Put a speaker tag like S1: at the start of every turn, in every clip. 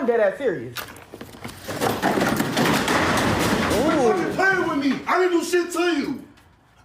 S1: I'm dead ass serious.
S2: You're playing with me. I didn't do shit to you.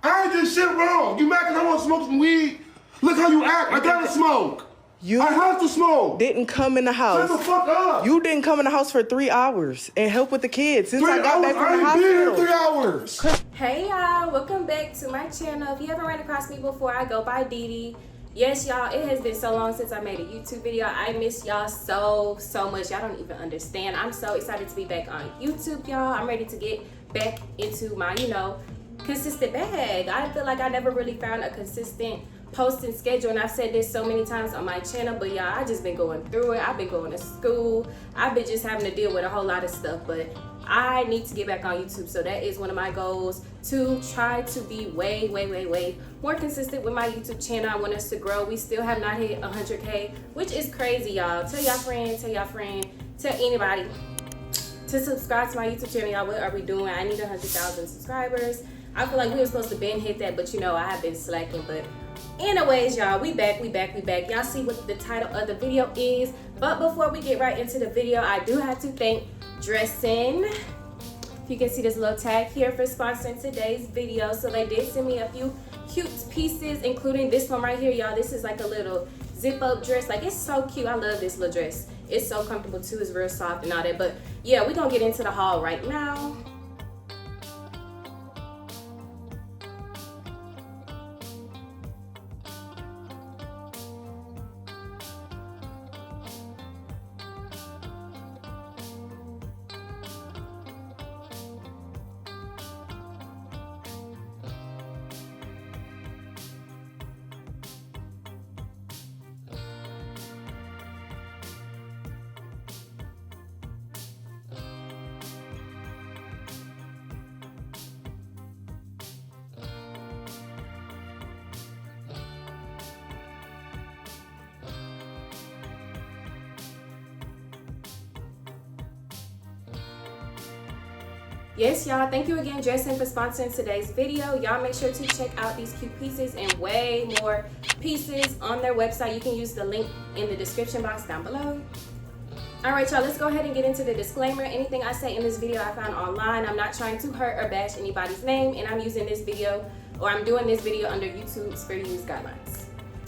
S2: I ain't did shit wrong. You mad because I want to smoke some weed? Look how you act. I gotta smoke. I have to smoke.
S1: Didn't come in the house.
S2: Shut the fuck up.
S1: You didn't come in the house for 3 hours and help with the kids since I got back from the
S2: hospital. I ain't been here
S1: hospital.
S2: 3 hours.
S3: Hey y'all, welcome back to my channel. If you haven't ran across me before, I go by Didi. Yes, y'all, it has been so long since I made a YouTube video. I miss y'all so much. Y'all don't even understand. I'm so excited to be back on YouTube, y'all. I'm ready to get back into my, consistent bag. I feel like I never really found a consistent posting schedule, and I've said this so many times on my channel, but y'all, I just been going through it. I've been going to school. I've been just having to deal with a whole lot of stuff, but I need to get back on YouTube. So that is one of my goals, to try to be way more consistent with my YouTube channel. I want us to grow. We still have not hit 100K, which is crazy, y'all. Tell y'all friend, tell anybody to subscribe to my YouTube channel, y'all. What are we doing? I need 100,000 subscribers. I feel like we were supposed to been hit that, but I have been slacking. But anyways, y'all, we back. Y'all see what the title of the video is. But before we get right into the video, I do have to thank Dressin. You can see this little tag here for sponsoring today's video. So they did send me a few cute pieces, including this one right here, y'all. This is like a little zip up dress. Like, it's so cute. I love this little dress. It's so comfortable too. It's real soft and all that. But yeah, we're gonna get into the haul right now. Yes, y'all, thank you again, Dressin, for sponsoring today's video. Y'all make sure to check out these cute pieces and way more pieces on their website. You can use the link in the description box down below. All right, y'all, let's go ahead and get into the disclaimer. Anything I say in this video I found online. I'm not trying to hurt or bash anybody's name, and I'm using this video, or I'm doing this video under YouTube's fair use guidelines.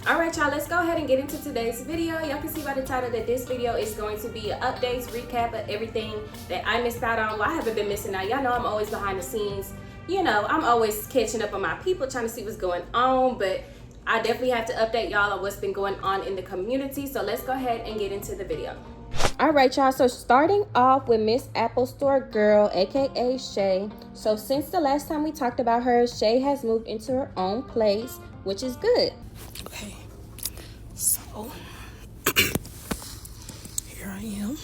S3: All right, y'all, let's go ahead and get into today's video. Y'all can see by the title that this video is going to be an updates, recap of everything that I missed out on. Well, I haven't been missing out. Y'all know I'm always behind the scenes. I'm always catching up on my people, trying to see what's going on, but I definitely have to update y'all on what's been going on in the community. So let's go ahead and get into the video. All right, y'all, so starting off with Miss Apple Store Girl, aka Shay. So since the last time we talked about her, Shay has moved into her own place, which is good.
S4: Okay, so here I am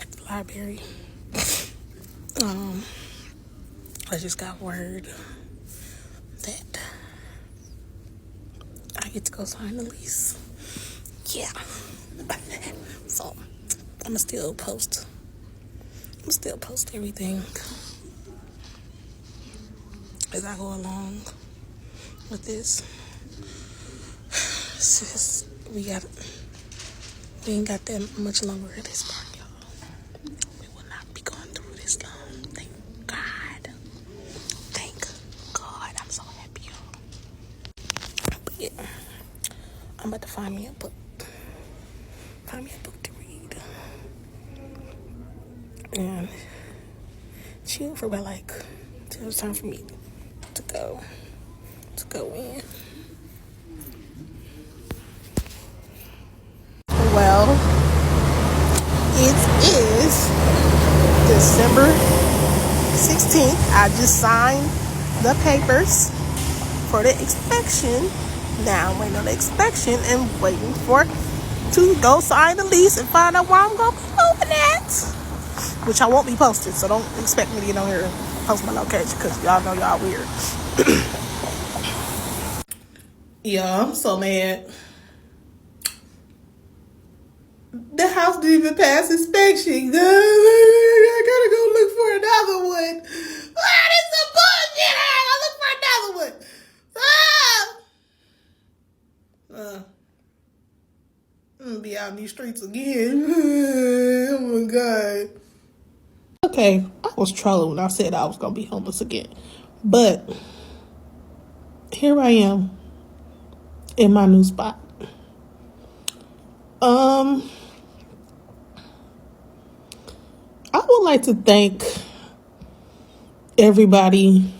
S4: at the library. I just got word that I get to go sign the lease. Yeah. So I'ma still post everything as I go along with this. Sis, we ain't got that much longer at this part, y'all. We will not be going through this long. Thank God. I'm so happy, y'all. But yeah, I'm about to find me a book to read and chill for about till it's time for me to go in. Well, it is December 16th. I just signed the papers for the inspection. Now I'm waiting on the inspection and waiting to go sign the lease and find out where I'm going to be moving at. Which I won't be posted, so don't expect me to get on here and post my location, because y'all know y'all weird. Yeah, I'm so mad. The house didn't even pass inspection. I gotta go look for another one. Ah, this is some bullshit. I gotta look for another one. I'm gonna be out in these streets again. Oh my God. Okay, I was trolling when I said I was gonna be homeless again. But here I am in my new spot. I would like to thank everybody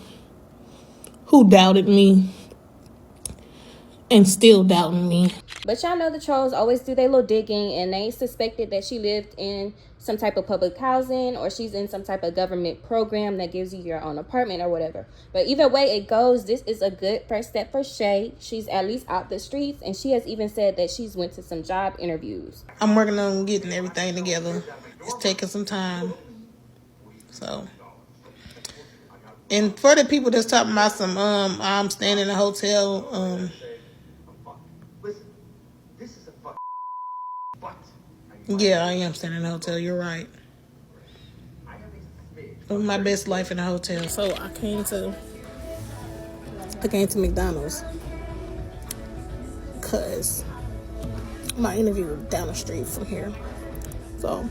S4: who doubted me and still doubting me.
S3: But y'all know the trolls always do their little digging, and they suspected that she lived in some type of public housing or she's in some type of government program that gives you your own apartment or whatever. But either way it goes, this is a good first step for Shay. She's at least out the streets, and she has even said that she's went to some job interviews.
S4: I'm working on getting everything together. It's taking some time. So, and for the people that's talking about some, I'm staying in a hotel, yeah, I am staying in a hotel. You're right. My best life in a hotel. So I came to McDonald's because my interview was down the street from here. So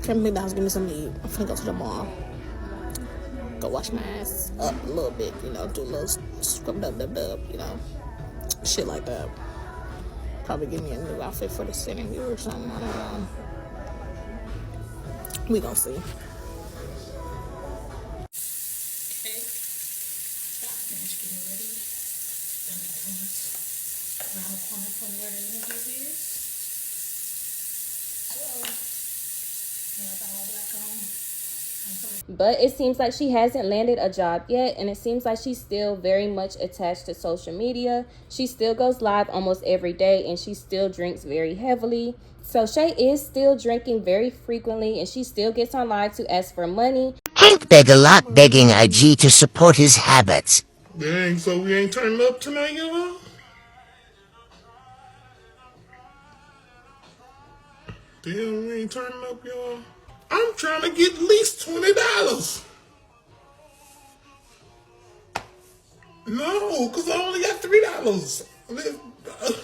S4: came to McDonald's, give me something to eat. I'm finna go to the mall. Go wash my ass up a little bit, you know, do a little scrub dub, you know, shit like that. Probably give me a new outfit for the interview or something. I don't know. We gonna see. Around the corner from where the interview is. So, yeah, I got all black on.
S3: But it seems like she hasn't landed a job yet, and it seems like she's still very much attached to social media. She still goes live almost every day, and she still drinks very heavily. So Shay is still drinking very frequently, and she still gets on live to ask for money.
S5: Hank beg a lot, begging IG to support his habits.
S2: Dang, so we ain't turning up tonight, y'all? Damn, we ain't turning up, y'all. I'm trying to get at least $20. No, because I only got $3. I only got $3.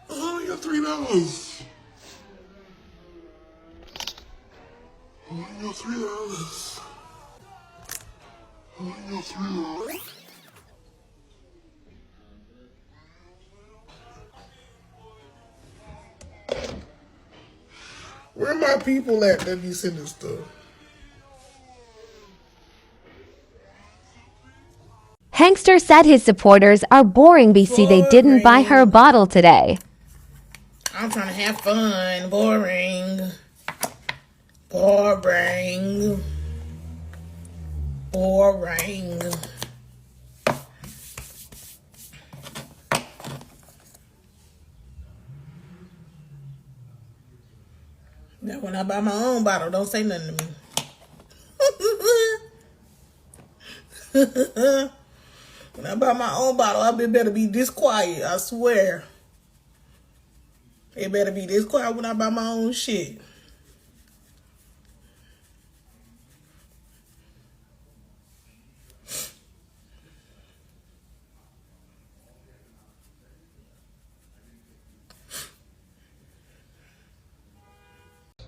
S2: I only got $3. I only got $3. Where my people at that be sending stuff?
S6: Hankster said his supporters are boring BC they didn't buy her a bottle today.
S4: I'm trying to have fun. Boring. Boring. Boring. Now when I buy my own bottle, don't say nothing to me. When I buy my own bottle, I better be this quiet, I swear. It better be this quiet when I buy my own shit.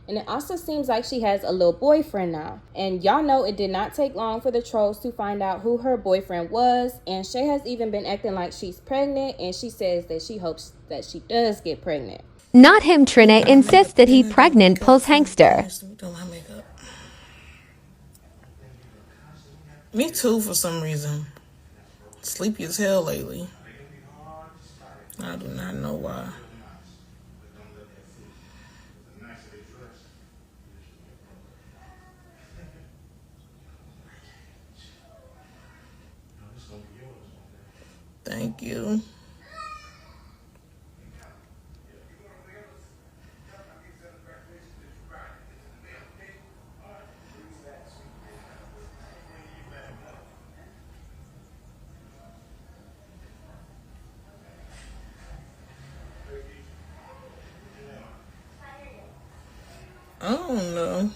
S3: And it also seems like she has a little boyfriend now. And y'all know it did not take long for the trolls to find out who her boyfriend was. And Shay has even been acting like she's pregnant. And she says that she hopes that she does get pregnant.
S6: Not him, Trina insists that he pregnant pulls Hankster.
S4: Me too, for some reason. Sleepy as hell lately. I do not know why. Thank you. I don't know.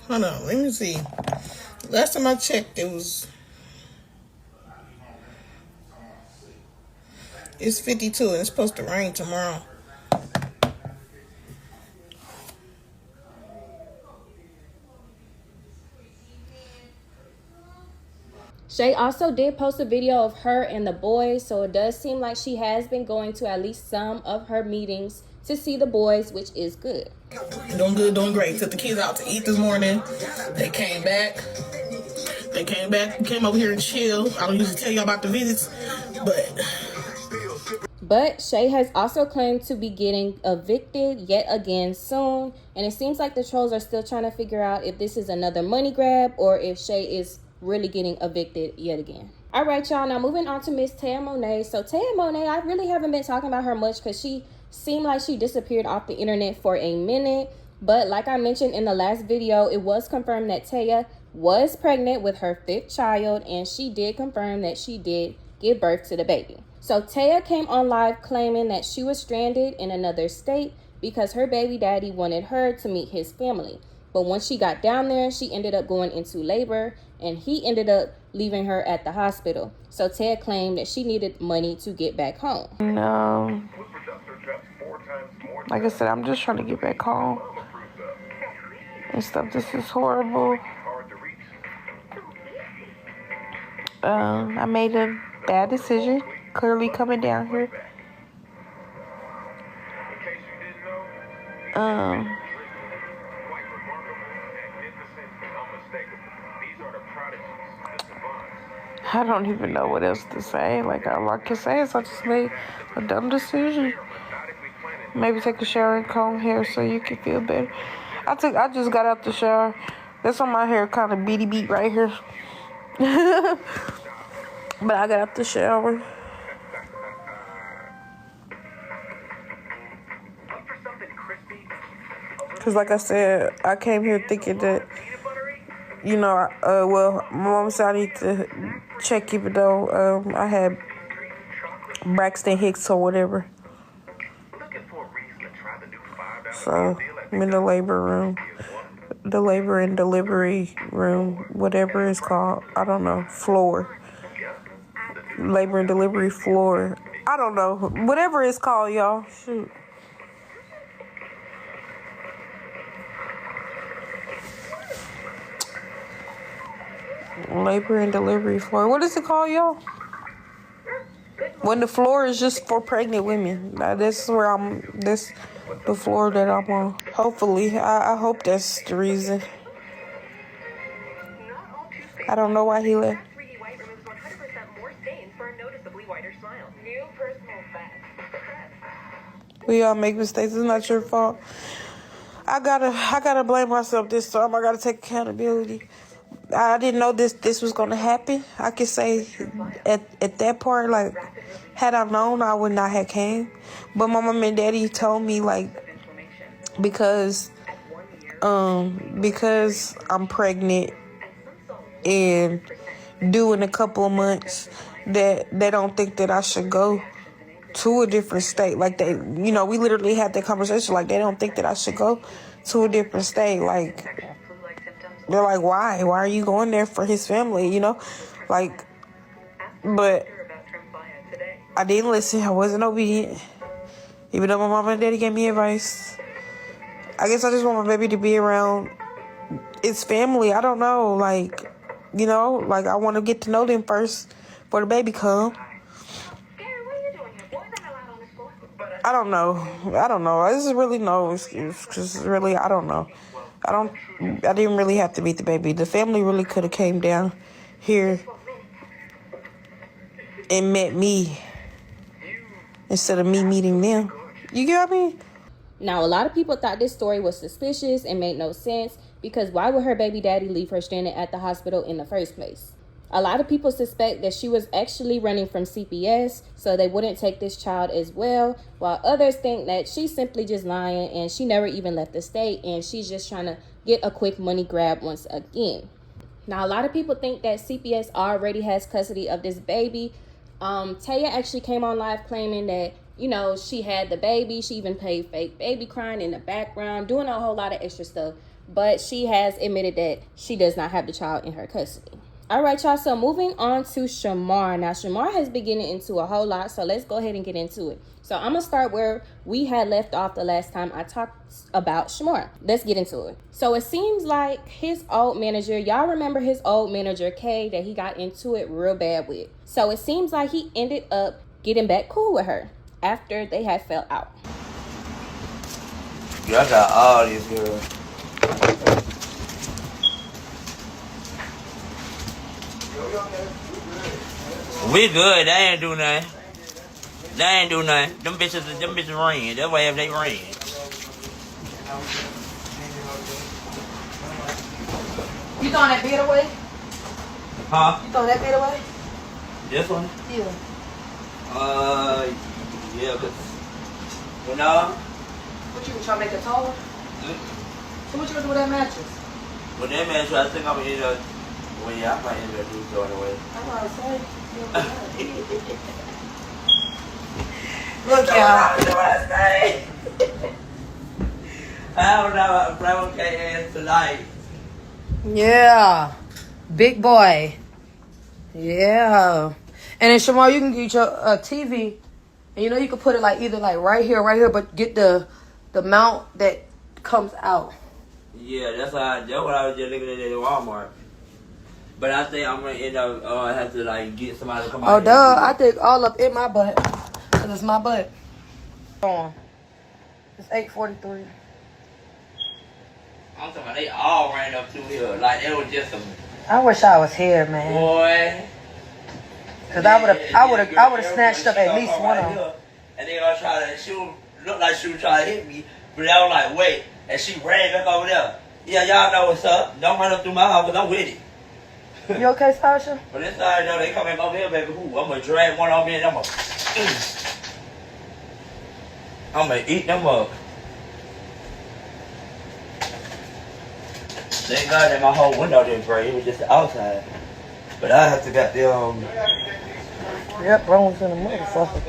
S4: Hold on, let me see. Last time I checked, it's 52 and it's supposed to rain tomorrow.
S3: Shay also did post a video of her and the boys, so it does seem like she has been going to at least some of her meetings to see the boys, which is good.
S4: Doing good, doing great. Took the kids out to eat this morning. They came back. Came over here and chill. I don't usually tell you about the visits,
S3: But Shay has also claimed to be getting evicted yet again soon, and it seems like the trolls are still trying to figure out if this is another money grab or if Shay is really getting evicted yet again. All right, y'all, now moving on to Miss Taia Monet. So Taia Monet, I really haven't been talking about her much because she seemed like she disappeared off the internet for a minute. But like I mentioned in the last video, it was confirmed that Taia was pregnant with her 5th child, and she did confirm that she did give birth to the baby. So Taia came on live claiming that she was stranded in another state because her baby daddy wanted her to meet his family. But once she got down there, she ended up going into labor, and he ended up leaving her at the hospital. So Taia claimed that she needed money to get back home.
S7: No. Like I said, I'm just trying to get back home and stuff. This is horrible. I made a bad decision, clearly coming down here. I don't even know what else to say. Like, all I can say is I just made a dumb decision. Maybe take a shower and comb hair so you can feel better. I just got out the shower. That's why my hair kind of beat right here. But I got out the shower. Because like I said, I came here thinking that, you know, well, my mom said I need to check even though I had Braxton Hicks or whatever. So I'm in the labor room. The labor and delivery room, whatever it's called. I don't know. Floor. Labor and delivery floor. I don't know. Whatever it's called, y'all. Shoot. Labor and delivery floor. What is it called, y'all? When the floor is just for pregnant women. That's where that's the floor that I'm on. Hopefully. I hope that's the reason. I don't know why he left. We all make mistakes. It's not your fault. I gotta blame myself this time. I gotta take accountability. I didn't know this was gonna happen. I could say at that part, like, had I known, I would not have came. But my mom and daddy told me, like, because I'm pregnant and due in a couple of months, that they don't think that I should go to a different state. Like, they, you know, we literally had that conversation. Like, they don't think that I should go to a different state. Like, they're like, why? Why are you going there for his family, you know? Like, but I didn't listen. I wasn't obedient. Even though my mom and daddy gave me advice. I guess I just want my baby to be around its family. I don't know. Like, you know, like, I want to get to know them first before the baby come. I don't know. This is really no excuse. Because really, I don't know. I didn't really have to meet the baby. The family really could have came down here and met me instead of me meeting them. You get what I mean?
S3: Now, a lot of people thought this story was suspicious and made no sense because why would her baby daddy leave her stranded at the hospital in the first place? A lot of people suspect that she was actually running from CPS, so they wouldn't take this child as well, while others think that she's simply just lying and she never even left the state and she's just trying to get a quick money grab once again. Now, a lot of people think that CPS already has custody of this baby. Taia actually came on live claiming that, you know, she had the baby. She even played fake baby crying in the background, doing a whole lot of extra stuff. But she has admitted that she does not have the child in her custody. All right, y'all. So moving on to Shamar. Now, Shamar has been getting into a whole lot, so let's go ahead and get into it. So I'm gonna start where we had left off the last time I talked about Shamar. Let's get into it. So it seems like his old manager, y'all remember his old manager Kay, that he got into it real bad with. So it seems like he ended up getting back cool with her after they had fell out.
S8: Y'all got all these girls. We good. They ain't do nothing. They ain't do nothing. Them bitches ran. That's why they ran.
S9: You throwing that bid away?
S8: Huh?
S9: You throwing that bid away?
S8: This one?
S9: Yeah.
S8: Yeah, but you know.
S9: What you trying to make a taller? So what you gonna do with that mattress?
S8: With that mattress, I think I'm gonna end up. Well, yeah, I might end up doing throwing away.
S9: That's what I was saying. Look, y'all.
S8: I don't know if I can't answer tonight.
S9: Yeah. Big boy. Yeah. And then Shamar, you can get your TV, and you know you can put it like either like right here, but get the mount that comes out.
S8: Yeah, that's what I was just looking at Walmart. But I think I'm gonna end up have to like get somebody to come out.
S9: Oh, duh! I think all up in my butt, cause it's my butt. On. It's 8:43.
S8: I'm talking about they all ran up through here like it was just some.
S9: I wish I was here, man.
S8: Boy.
S9: Cause I would have snatched up at least one of them.
S8: And they gonna try to shoot. Look like she was trying to hit me, but I was like, wait, and she ran back over there. Yeah, y'all know what's up. Don't run up through my house, cause I'm with it.
S9: You okay, Sasha?
S8: But this side though, they coming over here, baby. Ooh, I'm gonna drag one on me and I'm gonna eat them up. Thank God that my whole window didn't break. It was just the outside. But I have to get the
S9: Yep, Bones in the motherfucker.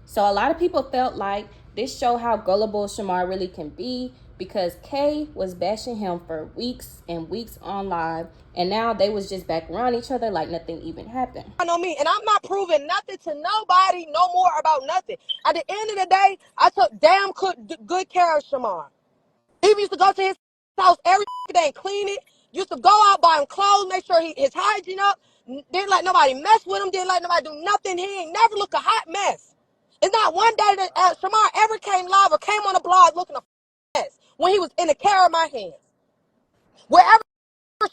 S3: So a lot of people felt like this showed how gullible Shamar really can be, because Kay was bashing him for weeks and weeks on live, and now they was just back around each other like nothing even happened.
S10: I know me, and I'm not proving nothing to nobody no more about nothing. At the end of the day, I took damn good care of Shamar. He used to go to his house every day and clean it. Used to go out, buy him clothes, make sure his hygiene up. Didn't let nobody mess with him. Didn't let nobody do nothing. He ain't never look a hot mess. It's not one day that Shamar ever came live or came on the blog looking a mess when he was in the care of my hands. Wherever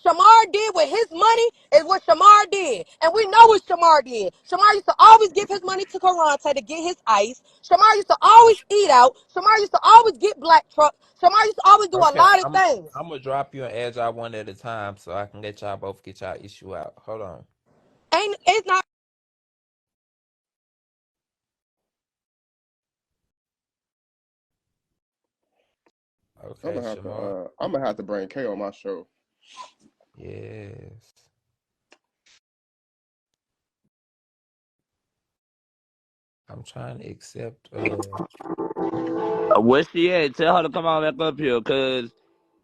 S10: Shamar did with his money is what Shamar did. And we know what Shamar did. Shamar used to always give his money to Karante to get his ice. Shamar used to always eat out. Shamar used to always get black truck. Shamar used to always do a lot of things.
S11: I'm going to drop you and add y'all one at a time so I can let y'all both get y'all issue out. Hold on.
S10: It's not.
S11: Okay,
S2: I'm gonna have to bring K on my show.
S11: Yes. I'm trying to accept.
S8: Where she at? Tell her to come on back up here, cause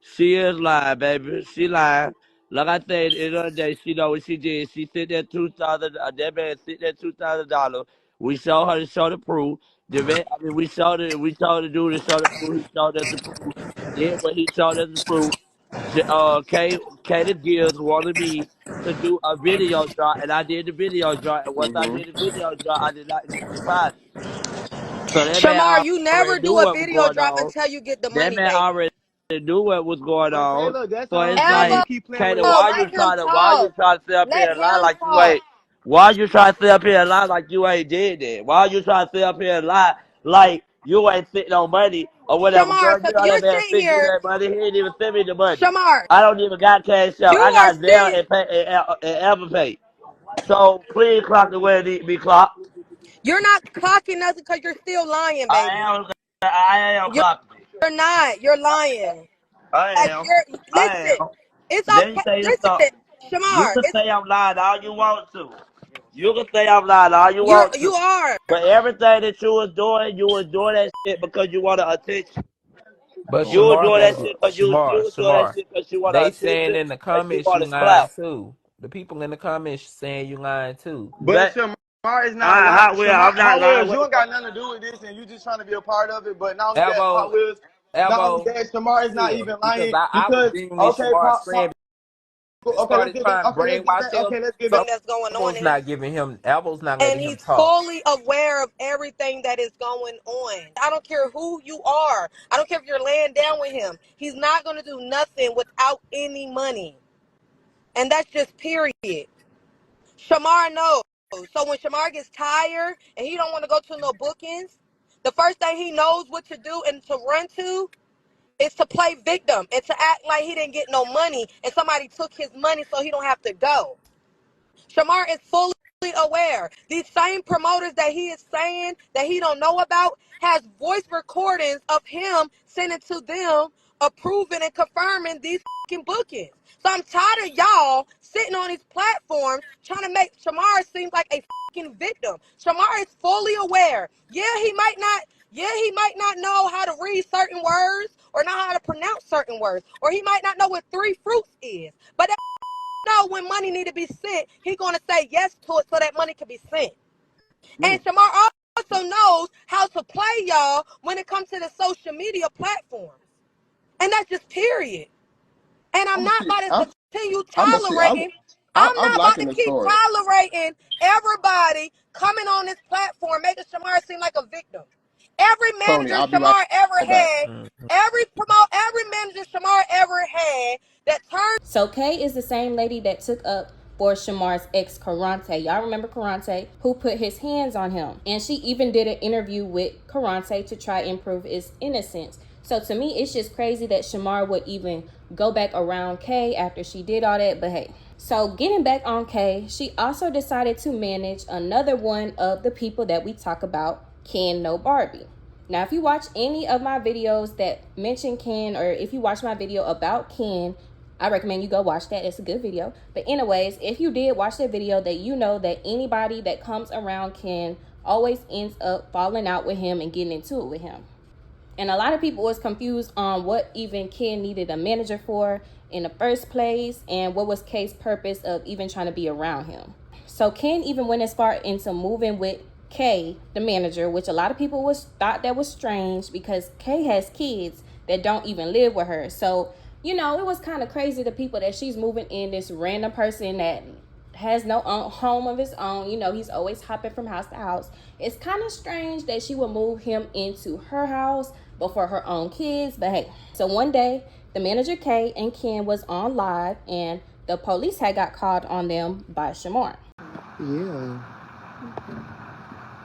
S8: she is lying, baby. She lying. Like I said the other day, she know what she did. She sent that $2,000. That man sent that $2,000. We showed her to show the proof. The man, we showed it. We told the dude to show the proof. He showed us the proof. Then when he showed us the proof, Kay Gills wanted me to do a video drop, and I did the video drop. And once I did the video drop, I did not get the deposit. So that man
S10: Shamar, you
S8: already
S10: never
S8: knew
S10: do a
S8: what was
S10: video
S8: going
S10: drop
S8: on.
S10: until you get the
S8: That
S10: money,
S8: man
S10: baby.
S8: already knew what was going on.
S12: Look, that's
S8: So
S12: all I'm
S8: it's
S12: saying. You
S8: like,
S12: keep playing with
S8: Kato,
S12: his
S10: Oh,
S8: why you
S10: let him
S8: trying
S10: talk.
S8: to sit up here
S10: Let
S8: and lie
S10: him
S8: like you
S10: talk.
S8: ain't? Why you trying to sit up here and lie like you ain't did that? Why you trying to sit up here and lie like you ain't sitting on money or whatever?
S10: Shamar,
S8: Girl,
S10: so
S8: you know
S10: you're
S8: that man
S10: sitting
S8: sent you
S10: here.
S8: that money. He didn't even send me the money.
S10: Shamar,
S8: I don't even got cash out.
S10: you
S8: I
S10: are
S8: got Zelle
S10: sitting.
S8: and Apple Pay. So please clock the way it need to be clocked.
S10: You're not clocking nothing because you're still lying, baby.
S8: I am
S10: You're
S8: clocking.
S10: not. You're lying.
S8: I
S10: Like
S8: am. I
S10: listen.
S8: am.
S10: It's
S8: Let me
S10: okay.
S8: tell you something.
S10: Listen,
S8: You
S10: Shamar.
S8: can say I'm lying all you want to. You can say I'm lying all you
S10: You
S8: want to.
S10: are.
S8: But everything that you was doing that shit because you wanted attention.
S11: But
S8: You were
S11: Shamar
S8: doing
S11: got
S8: that
S11: to
S8: shit because you was doing that
S11: Shamar.
S8: shit because she wanted
S11: They saying
S8: attention
S11: in the
S8: and she
S11: comments you
S8: wanted
S11: lying
S8: clout.
S11: too. The people in the comments saying you lying too.
S12: But
S8: But
S12: Shamar is not lying.
S8: I'm not
S12: Hot
S8: lying.
S12: Wheels,
S8: What
S12: you
S8: the
S12: ain't got
S8: fuck?
S12: nothing to do with this, and you just trying to be a part of it. But not only that, Hot
S11: Alvo,
S12: Wheels, not only
S11: Alvo,
S12: that, Shamar is not
S11: chill.
S12: even
S11: Because
S12: lying
S11: I was
S12: because
S11: genuinely
S12: okay,
S11: Shamar's friend and
S12: okay, let's
S11: started
S12: get back.
S11: trying to
S12: Okay, let's get
S11: brainwash
S12: back.
S11: us.
S12: Okay, let's get
S11: So
S12: back.
S10: That's going on
S11: Alvo's
S10: in
S11: not giving him Alvo's not
S10: and
S11: letting him
S10: he's
S11: talk.
S10: fully aware of everything that is going on. I don't care who you are. I don't care if you're laying down with him. He's not going to do nothing without any money. And that's just period. Shamar knows. So when Shamar gets tired and he don't want to go to no bookings, the first thing he knows what to do and to run to is to play victim and to act like he didn't get no money and somebody took his money so he don't have to go. Shamar is fully aware. These same promoters that he is saying that he don't know about has voice recordings of him sending to them, approving and confirming these fucking bookings. So I'm tired of y'all sitting on these platforms trying to make Shamar seem like a fucking victim. Shamar is fully aware. He might not know how to read certain words or know how to pronounce certain words, or he might not know what three fruits is. But know when money need to be sent, he gonna say yes to it so that money can be sent. And Shamar also knows how to play y'all when it comes to the social media platforms. And that's just period. And I'm not about to continue tolerating. I'm
S2: I'm
S10: not about
S2: liking
S10: to
S2: the
S10: keep
S2: story.
S10: tolerating everybody coming on this platform making Shamar seem like a victim. Every
S2: Tony,
S10: manager
S2: I'll be right
S10: Shamar ever
S2: back.
S10: had, every manager Shamar ever had that turned.
S3: So Kay is the same lady that took up for Shamar's ex Karante. Y'all remember Karante, who put his hands on him. And she even did an interview with Karante to try and prove his innocence. So to me, it's just crazy that Shamar would even go back around Kay after she did all that. But hey, so getting back on Kay, she also decided to manage another one of the people that we talk about, Ken No Barbie. Now, if you watch any of my videos that mention Ken, or if you watch my video about Ken, I recommend you go watch that. It's a good video. But anyways, if you did watch that video, that you know that anybody that comes around Ken always ends up falling out with him and getting into it with him. And a lot of people was confused on what even Ken needed a manager for in the first place, and what was Kay's purpose of even trying to be around him. So Ken even went as far into moving with Kay, the manager, which a lot of people thought that was strange because Kay has kids that don't even live with her. So, it was kind of crazy to people that she's moving in this random person that has no home of his own. He's always hopping from house to house. It's kind of strange that she would move him into her house, but for her own kids. But hey, so one day, the manager Kay and Ken was on live, and the police had got called on them by Shamar.
S2: Yeah.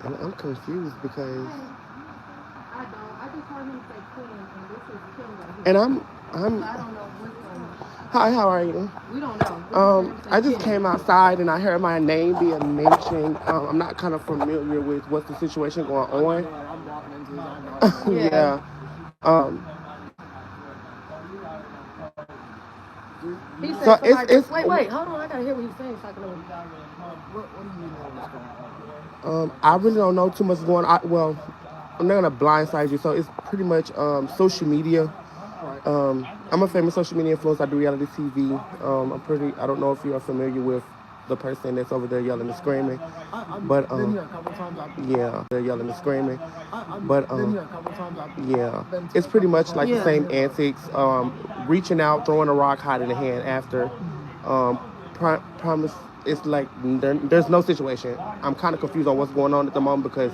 S2: And I'm confused because.
S4: I just heard him say Ken, and this is Kim right here.
S2: And I'm.
S4: I don't know what's going on.
S2: Hi, how are you?
S4: We don't know.
S2: I just came outside and I heard my name being mentioned. I'm not kind of familiar with what's the situation going on. Yeah.
S4: He said
S2: So
S4: somebody.
S2: it's
S4: Wait, hold on. I gotta hear what he's saying. So I can know. What do you know?
S2: I really don't know too much going on. Well, I'm not gonna blindside you. So it's pretty much social media. I'm a famous social media influencer. I do reality TV. I don't know if you are familiar with the person that's over there yelling and screaming. But yeah, they're yelling and screaming. But yeah, it's pretty much like the same antics. Reaching out, throwing a rock, hiding a hand after. Promise. It's like there's no situation. I'm kind of confused on what's going on at the moment because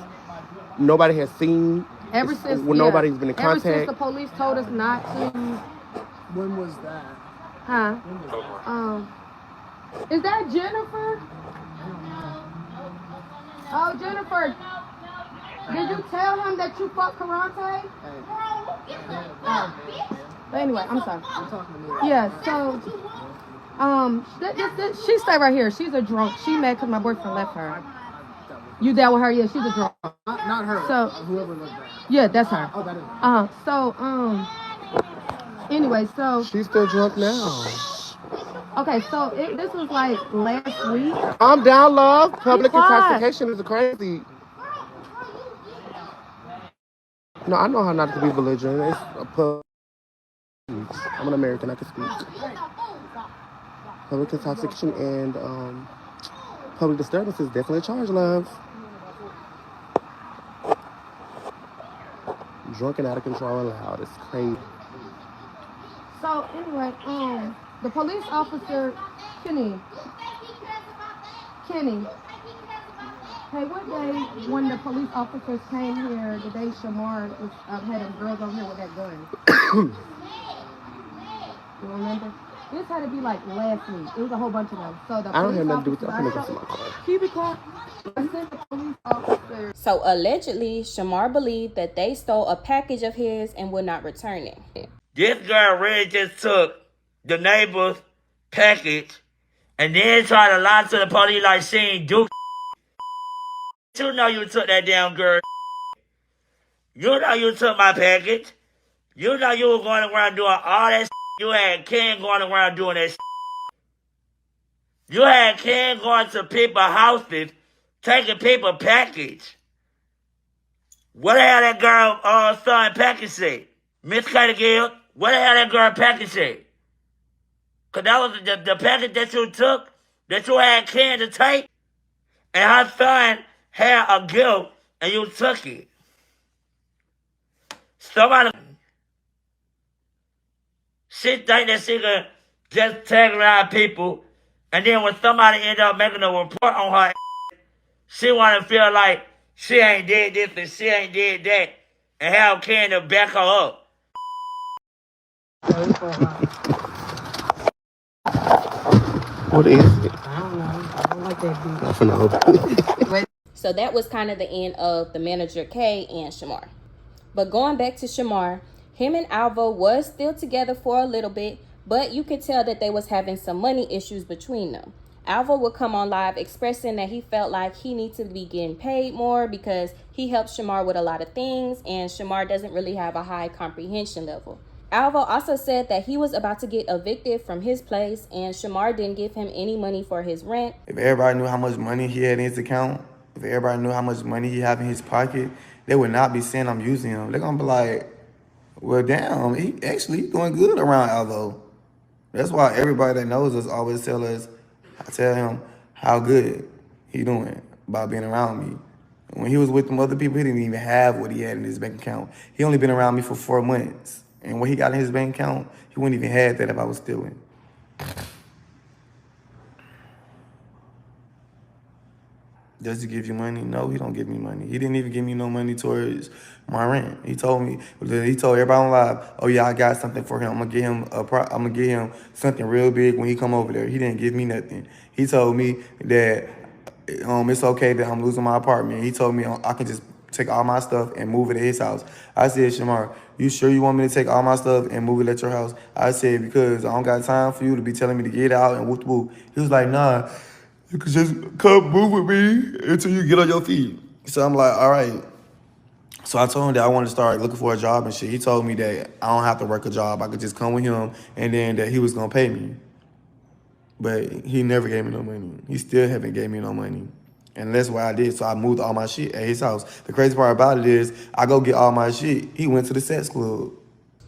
S2: nobody has seen. Nobody's been in contact.
S4: Ever since the police told us not to.
S13: When was that?
S4: Huh? Is that Jennifer? Oh, Jennifer. Did you tell him that you fucked Karante? But anyway, I'm sorry. Yeah, so she stay right here. She's a drunk. She mad because my boyfriend left her. You down with her? Yeah, she's a drunk.
S13: Not her.
S4: So
S13: whoever lived there.
S4: Yeah, that's her.
S13: Oh, that is.
S4: Anyway, so
S2: she's still drunk now.
S4: Okay, so this was like last week.
S2: I'm down, love. Public intoxication is crazy. No, I know how not to be belligerent. It's a I'm an American. I can speak. Public intoxication and public disturbance is definitely a charge, love. Drunk and out of control and loud. It's crazy.
S13: So anyway, the police officer, Kenny. Hey, what day when the police officers came here, the day Shamar was had them girls over here with that gun? You remember? This had to be like last week. It was a whole bunch of them. So the
S2: I don't have
S13: police
S2: nothing to do with that. I'm
S13: officers.
S2: gonna go to my car.
S13: Keep it quiet. I sent the police officer.
S3: So allegedly, Shamar believed that they stole a package of his and would not return it.
S8: This girl really just took the neighbor's package and then tried to lie to the police like she ain't do. You know you took that damn girl. You know you took my package. You know you were going around doing all that. You had Ken going around doing that. You had Ken going to people's houses, taking people's package. What the hell that girl son package say? Miss Catergill, what the hell that girl package say? Cause that was the package that you took, that you had Ken to take, and her son had a gift, and you took it. Somebody, she think that she could just tag around people, and then when somebody end up making a report on her, she want to feel like she ain't did this and she ain't did that, and have Ken to back her up.
S2: What is it?
S13: I don't know. I don't like that beat.
S2: I'm finna open.
S3: So that was kind of the end of the manager Kay and Shamar. But going back to Shamar, him and Alvo was still together for a little bit, but you could tell that they was having some money issues between them. Alvo would come on live expressing that he felt like he needs to be getting paid more because he helped Shamar with a lot of things and Shamar doesn't really have a high comprehension level. Alvo also said that he was about to get evicted from his place and Shamar didn't give him any money for his rent.
S14: If everybody knew how much money he had in his account, if everybody knew how much money he had in his pocket, they would not be saying I'm using him. They're going to be like, well, damn, he actually doing good around Alvo. That's why everybody that knows us always tell him how good he doing by being around me. When he was with them other people, he didn't even have what he had in his bank account. He only been around me for 4 months. And what he got in his bank account, he wouldn't even have that if I was stealing. Does he give you money? No, he don't give me money. He didn't even give me no money towards my rent. He told everybody on live, oh yeah, I got something for him. I'm gonna get him something real big when he come over there. He didn't give me nothing. He told me that it's okay that I'm losing my apartment. He told me I can just take all my stuff and move it at his house. I said, Shamar, you sure you want me to take all my stuff and move it at your house? I said, because I don't got time for you to be telling me to get out and whoop whoop. He was like, nah, you could just come move with me until you get on your feet. So I'm like, all right. So I told him that I wanted to start looking for a job and shit. He told me that I don't have to work a job. I could just come with him and then that he was going to pay me. But he never gave me no money. He still haven't gave me no money. And that's what I did. So I moved all my shit at his house. The crazy part about it is I go get all my shit. He went to the sex club.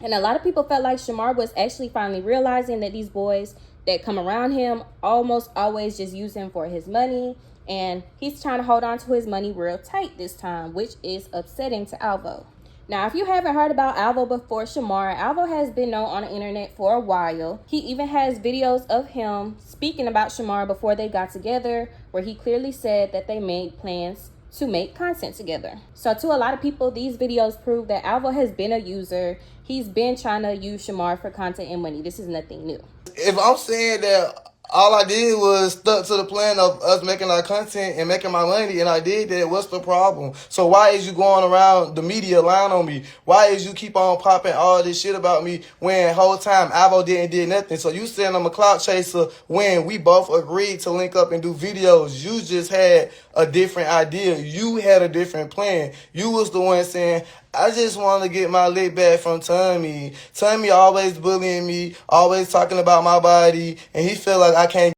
S3: And a lot of people felt like Shamar was actually finally realizing that these boys that come around him almost always just use him for his money. And he's trying to hold on to his money real tight this time, which is upsetting to Alvo. Now, if you haven't heard about Alvo before Shamar, Alvo has been known on the internet for a while. He even has videos of him speaking about Shamar before they got together, where he clearly said that they made plans to make content together. So to a lot of people, these videos prove that Alvo has been a user. He's been trying to use Shamar for content and money. This is nothing new.
S15: If I'm saying that all I did was stuck to the plan of us making our content and making my money, and I did that, what's the problem? So why is you going around the media lying on me? Why is you keep on popping all this shit about me when the whole time Alvo did nothing? So you saying I'm a clout chaser when we both agreed to link up and do videos. You just had a different idea. You had a different plan. You was the one saying, I just want to get my lick back from Tommy. Tommy always bullying me, always talking about my body, and he feel like I can't.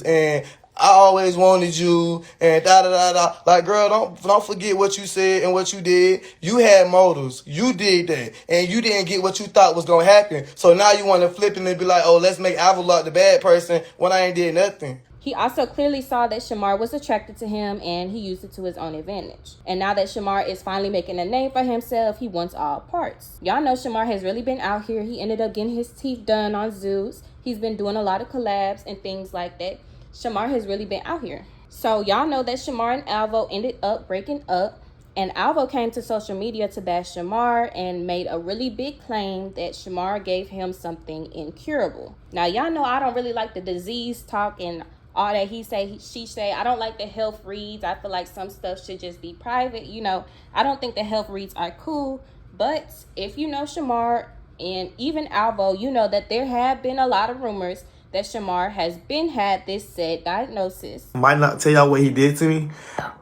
S15: And I always wanted you and da da da da. Like, girl, don't forget what you said and what you did. You had motives. You did that, and you didn't get what you thought was gonna happen. So now you want to flip it and be like, oh, let's make Avalok the bad person when I ain't did nothing.
S3: He also clearly saw that Shamar was attracted to him and he used it to his own advantage. And now that Shamar is finally making a name for himself, he wants all parts. Y'all know Shamar has really been out here. He ended up getting his teeth done on zoos. He's been doing a lot of collabs and things like that. Shamar has really been out here. So y'all know that Shamar and Alvo ended up breaking up. And Alvo came to social media to bash Shamar and made a really big claim that Shamar gave him something incurable. Now, y'all know I don't really like the disease talk and all that he say, she say. I don't like the health reads. I feel like some stuff should just be private. You know, I don't think the health reads are cool. But if you know Shamar and even Alvo, you know that there have been a lot of rumors that Shamar has had this said diagnosis.
S14: Might not tell y'all what he did to me,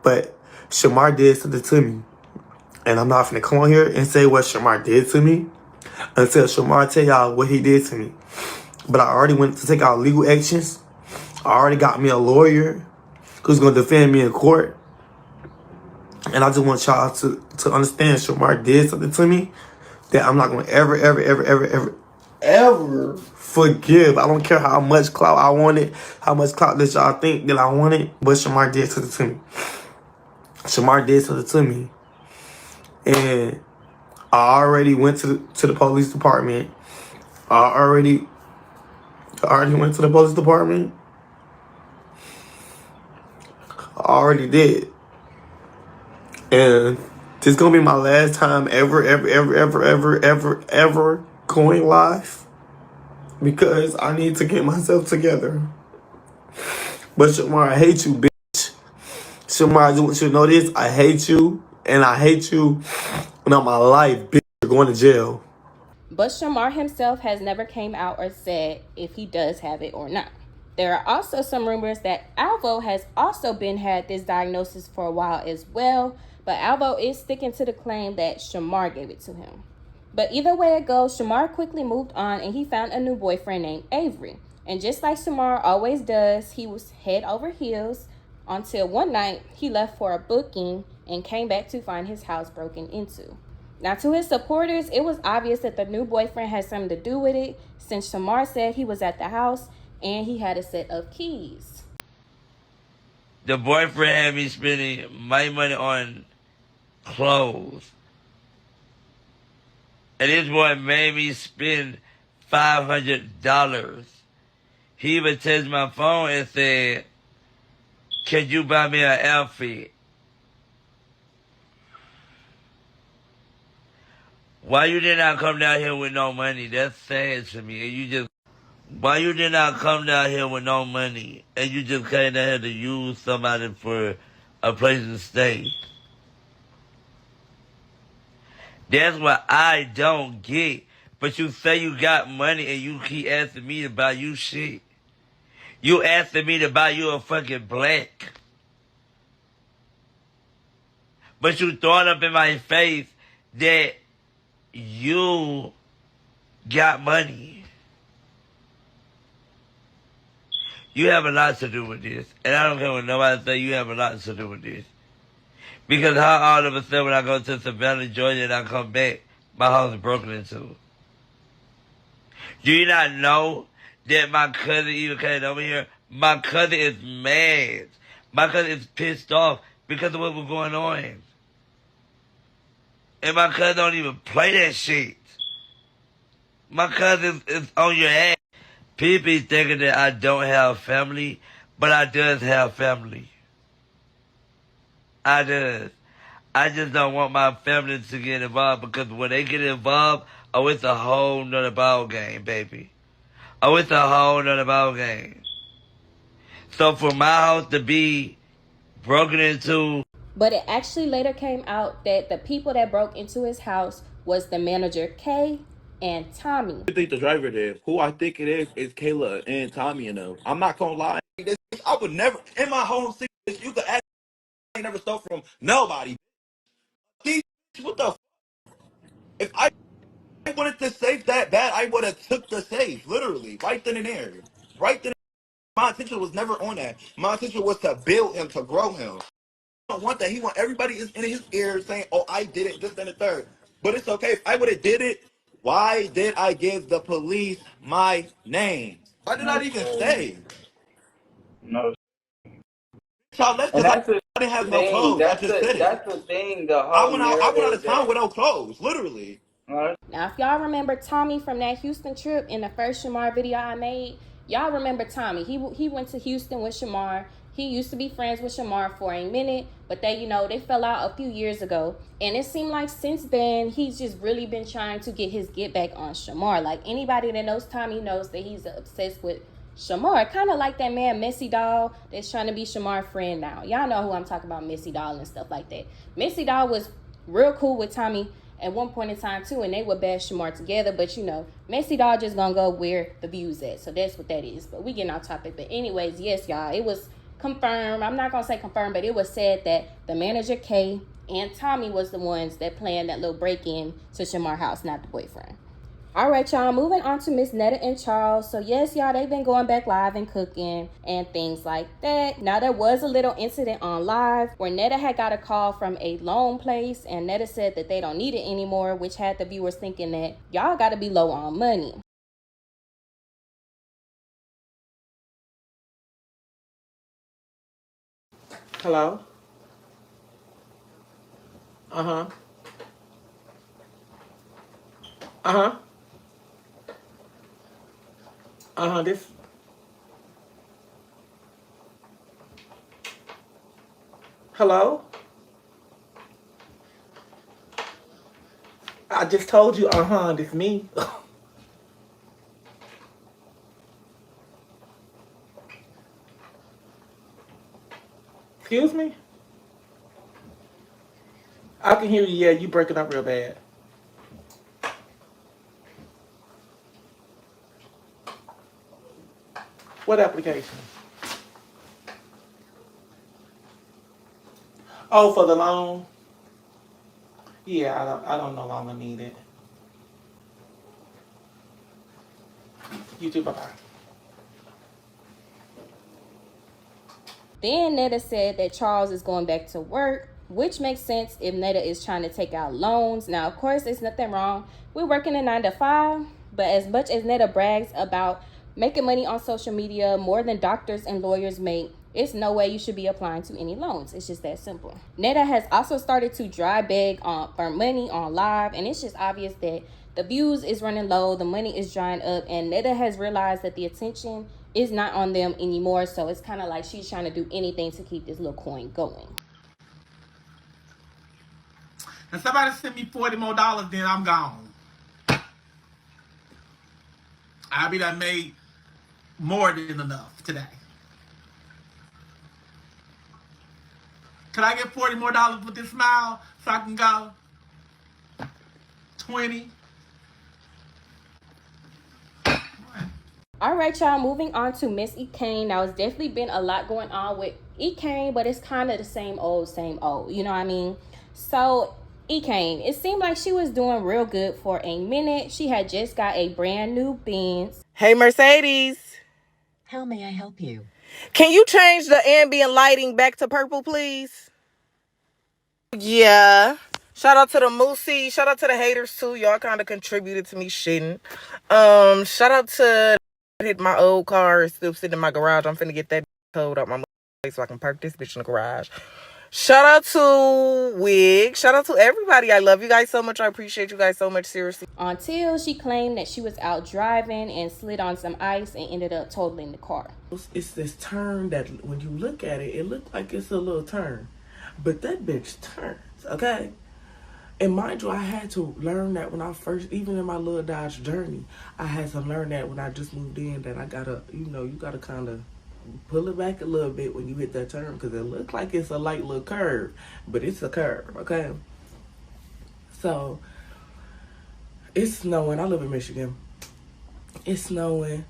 S14: but Shamar did something to me. And I'm not finna come on here and say what Shamar did to me until Shamar tell y'all what he did to me. But I already went to take out legal actions. I already got me a lawyer who's gonna defend me in court. And I just want y'all to understand Shamar did something to me that I'm not gonna ever forgive. I don't care how much clout I wanted, how much clout that y'all think that I wanted, but Shamar did something to me. Shamar did something to me. And I already went to the police department. I already went to the police department. I already did. And this is gonna be my last time ever going live, because I need to get myself together. But Shamar, I hate you, bitch. Shamar, I just want you to know this. I hate you, and I hate you not my life, bitch. You're going to jail.
S3: But Shamar himself has never came out or said if he does have it or not. There are also some rumors that Alvo has also had this diagnosis for a while as well, but Alvo is sticking to the claim that Shamar gave it to him. But either way it goes, Shamar quickly moved on and he found a new boyfriend named Avery. And just like Shamar always does, he was head over heels until one night he left for a booking and came back to find his house broken into. Now, to his supporters, it was obvious that the new boyfriend had something to do with it, since Shamar said he was at the house and he had a set of keys.
S8: The boyfriend had me spending my money on clothes. And this boy made me spend $500. He even texted my phone and said, "Can you buy me an outfit?" Why you did not come down here with no money? That's sad to me. And why you did not come down here with no money and you just came down here to use somebody for a place to stay? That's what I don't get. But you say you got money and you keep asking me to buy you shit. You asking me to buy you a fucking black. But you throwing up in my face that you got money. You have a lot to do with this. And I don't care what nobody say, you have a lot to do with this. Because how all of a sudden when I go to Savannah, Georgia, and I come back, my house is broken into. Do you not know that my cousin even came over here? My cousin is mad. My cousin is pissed off because of what was going on. And my cousin don't even play that shit. My cousin is on your ass. People be thinking that I don't have family, but I does have family. I does. I just don't want my family to get involved, because when they get involved, oh, it's a whole nother ball game, baby. Oh, it's a whole nother ball game. So for my house to be broken into...
S3: But it actually later came out that the people that broke into his house was the manager, Kay, and Tommy.
S16: I think the driver there, who I think it is Kayla and Tommy and them. I'm not gonna lie. I would never, in my home city, you could ask, I ain't never stole from nobody. What the if I wanted to save that bad, I would have took the safe, literally, right then and there. Right then My intention was never on that. My intention was to build him, to grow him. I don't want that. He want everybody is in his ear saying, "Oh, I did it, this and the third." But it's okay. If I would have did it, why did I give the police my name? Why did I even stay?
S8: No.
S16: Child, that's
S8: And
S16: because
S8: that's the
S16: I didn't have no
S8: thing.
S16: clothes. I just said it.
S8: That's the thing. The
S16: I
S8: whole
S16: went out. I went out
S8: narrative
S16: of town
S8: that.
S16: without clothes, literally.
S3: Now, if y'all remember Tommy from that Houston trip in the first Shamar video I made, y'all remember Tommy. He went to Houston with Shamar. He used to be friends with Shamar for a minute, but they fell out a few years ago. And it seemed like since then, he's just really been trying to get his get back on Shamar. Like, anybody that knows Tommy knows that he's obsessed with Shamar. Kind of like that man, Messy Doll, that's trying to be Shamar's friend now. Y'all know who I'm talking about, Messy Doll and stuff like that. Messy Doll was real cool with Tommy at one point in time too, and they would bash Shamar together, but Messy Doll just gonna go where the view's at, so that's what that is. But we getting off topic. But anyways, yes, y'all, it was confirmed. I'm not gonna say confirmed, but it was said that the manager Kay and Tommy was the ones that planned that little break-in to Shamar's house, not the boyfriend. All right, y'all, moving on to Miss Netta and Charles. So yes, y'all, they've been going back live and cooking and things like that. Now, there was a little incident on live where Netta had got a call from a loan place, and Netta said that they don't need it anymore, which had the viewers thinking that y'all got to be low on money.
S2: Hello? Uh-huh. Uh-huh. This. Hello? I just told you, this me. Excuse me? I can hear you. Yeah, you breaking up real bad. What application? Oh, for the loan? Yeah, I don't no longer need it. You too, bye-bye.
S3: Then Netta said that Charles is going back to work, which makes sense if Netta is trying to take out loans. Now, of course, there's nothing wrong with working a 9 to 5, but as much as Netta brags about making money on social media more than doctors and lawyers make, it's no way you should be applying to any loans. It's just that simple. Netta has also started to dry beg for money on live, and it's just obvious that the views is running low, the money is drying up, and Netta has realized that the attention is not on them anymore. So it's kind of like she's trying to do anything to keep this little coin going.
S2: And somebody send me $40 more, then I'm gone. I'll be done made more than enough today. Can I get $40 more with this smile so I can go? 20.
S3: All right, y'all, moving on to Miss Ekane. Now, it's definitely been a lot going on with Ekane, but it's kind of the same old, you know what I mean? So Ekane, it seemed like she was doing real good for a minute. She had just got a brand new Benz.
S1: Hey, Mercedes.
S17: How may I help you?
S1: Can you change the ambient lighting back to purple, please? Yeah. Shout out to the Moosey. Shout out to the haters, too. Y'all kind of contributed to me shitting. Shout out to hit my old car. It's still sitting in my garage. I'm finna get that towed up my place so I can park this bitch in the garage. Shout out to Wig. Shout out to everybody. I love you guys so much. I appreciate you guys so much. Seriously.
S3: Until she claimed that she was out driving and slid on some ice and ended up totaling the car.
S2: It's this turn that when you look at it, it looks like it's a little turn. But that bitch turns, okay? And mind you, I had to learn that when I first, even in my little Dodge journey, I had to learn that when I just moved in, that I gotta, you gotta kind of pull it back a little bit when you hit that turn, because it looks like it's a light little curve, but it's a curve, okay? So, it's snowing. I live in Michigan. It's snowing.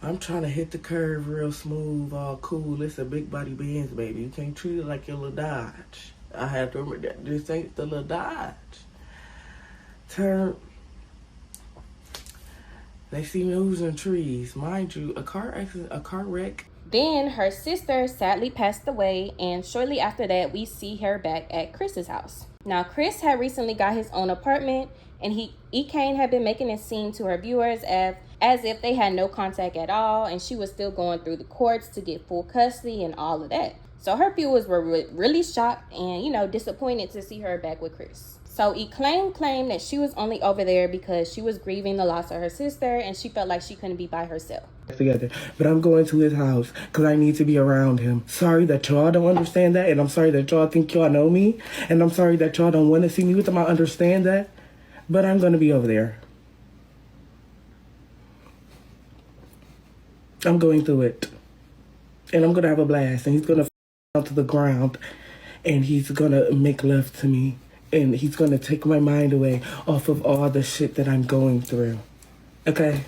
S2: I'm trying to hit the curve real smooth, all cool. It's a big body Benz, baby. You can't treat it like your little Dodge. I had to remember that this ain't the little Dodge. Turn. They see me losing trees. Mind you, a car wreck
S3: Then her sister sadly passed away, and shortly after that, we see her back at Chris's house. Now, Chris had recently got his own apartment, and Ekane had been making it seem to her viewers as if they had no contact at all, and she was still going through the courts to get full custody and all of that. So her viewers were really shocked and, disappointed to see her back with Chris. So Ekane claimed that she was only over there because she was grieving the loss of her sister, and she felt like she couldn't be by herself.
S2: Together, but I'm going to his house because I need to be around him. Sorry that y'all don't understand that, and I'm sorry that y'all think y'all know me, and I'm sorry that y'all don't want to see me with them. I understand that, but I'm going to be over there. I'm going through it, and I'm going to have a blast, and he's going to down to the ground, and he's going to make love to me, and he's going to take my mind away off of all the shit that I'm going through. Okay?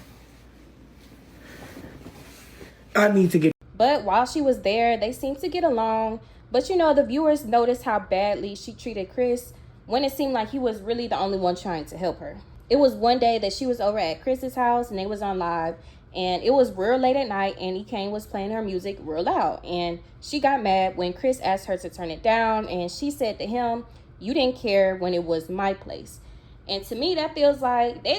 S2: I need to get.
S3: But while she was there, they seemed to get along. But the viewers noticed how badly she treated Chris when it seemed like he was really the only one trying to help her. It was one day that she was over at Chris's house and they was on live, and it was real late at night, and Ekane was playing her music real loud, and she got mad when Chris asked her to turn it down, and she said to him, "You didn't care when it was my place." And to me, that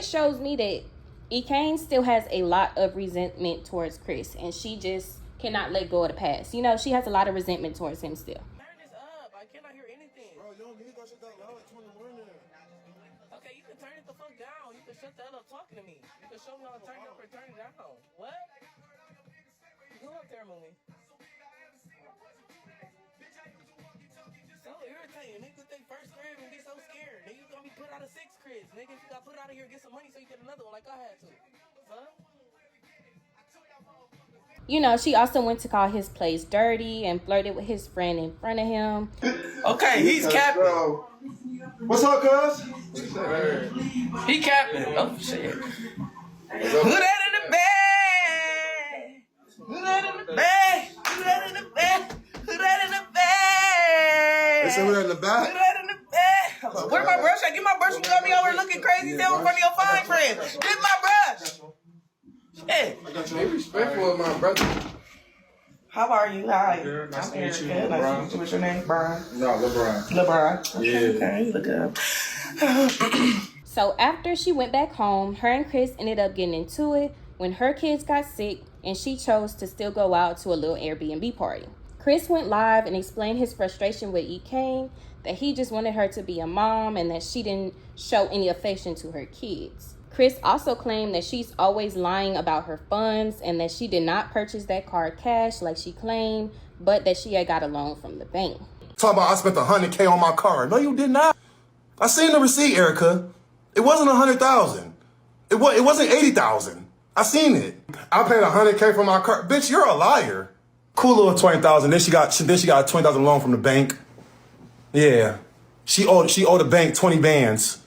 S3: shows me that Ekane still has a lot of resentment towards Chris, and she just cannot let go of the past. She has a lot of resentment towards him still.
S1: Turn this up. I cannot hear anything. Bro, you don't need that shit that loud. It's 21 there. Okay, you can turn it the fuck down. You can shut the hell up talking to me. You can show me how to turn it up or turn it down. What? Go up there, Moomy. So irritating. Niggas think first crib and get so scared. Nigga, you gonna be put out of 6 cribs. Nigga, you got put out of here, get some money so you get another one like I had to. Huh?
S3: She also went to call his place dirty and flirted with his friend in front of him.
S1: Okay, he's capping.
S12: What's up, cuz?
S1: He capping. Oh, shit. Who that in the bed? Who that in the bed? Who that in the bed? Who that in the bed?
S12: They said who that in the back?
S1: Who that in the bed? Where's my brush? I get my brush. You got me over looking crazy still in front of your fine friends. Get my brush. Shit.
S12: Be respectful of my brother.
S1: How are you? Hi.
S12: Good. Nice to
S1: I'm
S12: meet you.
S1: Erica. Nice to meet you. What's your name? Brian.
S12: No, LeBron.
S1: LeBron. Okay,
S12: Yeah.
S1: okay, you look good.
S3: So after she went back home, her and Chris ended up getting into it when her kids got sick, and she chose to still go out to a little Airbnb party. Chris went live and explained his frustration with Ekane, that he just wanted her to be a mom and that she didn't show any affection to her kids. Chris also claimed that she's always lying about her funds and that she did not purchase that car cash like she claimed, but that she had got a loan from the bank.
S15: Talk about I spent $100K on my car. No, you did not. I seen the receipt, Erica. It wasn't $100,000. It wasn't $80,000. I seen it. I paid $100K for my car. Bitch, you're a liar. Cool little $20,000. Then she got a $20,000 loan from the bank. Yeah, she owed the bank 20 bands.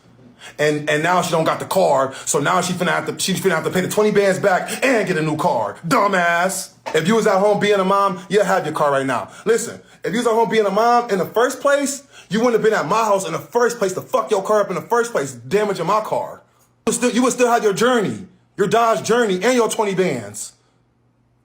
S15: And now she don't got the car, so now she's finna have to pay the 20 bands back and get a new car. Dumbass. If you was at home being a mom, you'd have your car right now. Listen, if you was at home being a mom in the first place, you wouldn't have been at my house in the first place to fuck your car up in the first place, damaging my car. You would still have your journey, your Dodge Journey, and your 20 bands.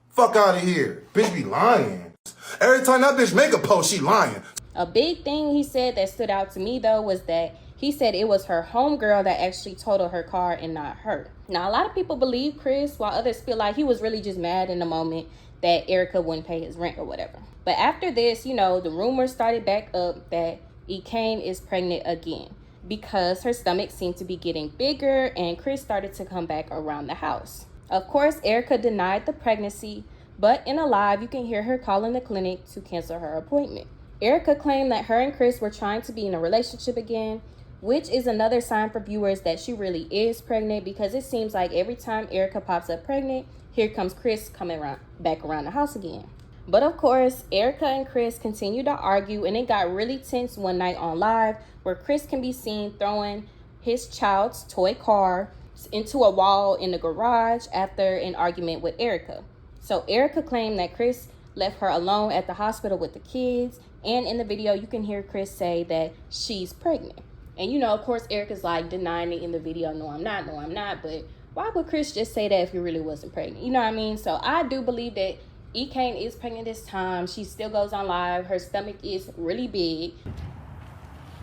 S15: Fuck out of here. Bitch be lying. Every time that bitch make a post, she lying.
S3: A big thing he said that stood out to me, though, was that he said it was her homegirl that actually totaled her car and not her. Now, a lot of people believe Chris, while others feel like he was really just mad in the moment that Erica wouldn't pay his rent or whatever. But after this, the rumors started back up that Ekane is pregnant again because her stomach seemed to be getting bigger and Chris started to come back around the house. Of course, Erica denied the pregnancy, but in a live, you can hear her calling the clinic to cancel her appointment. Erica claimed that her and Chris were trying to be in a relationship again, which is another sign for viewers that she really is pregnant, because it seems like every time Erica pops up pregnant, here comes Chris coming back around the house again. But of course, Erica and Chris continued to argue, and it got really tense one night on live where Chris can be seen throwing his child's toy car into a wall in the garage after an argument with Erica. So Erica claimed that Chris left her alone at the hospital with the kids, and in the video you can hear Chris say that she's pregnant. And of course, Erica's like denying it in the video. No, I'm not. But why would Chris just say that if he really wasn't pregnant? You know what I mean? So I do believe that Ekane is pregnant this time. She still goes on live. Her stomach is really big.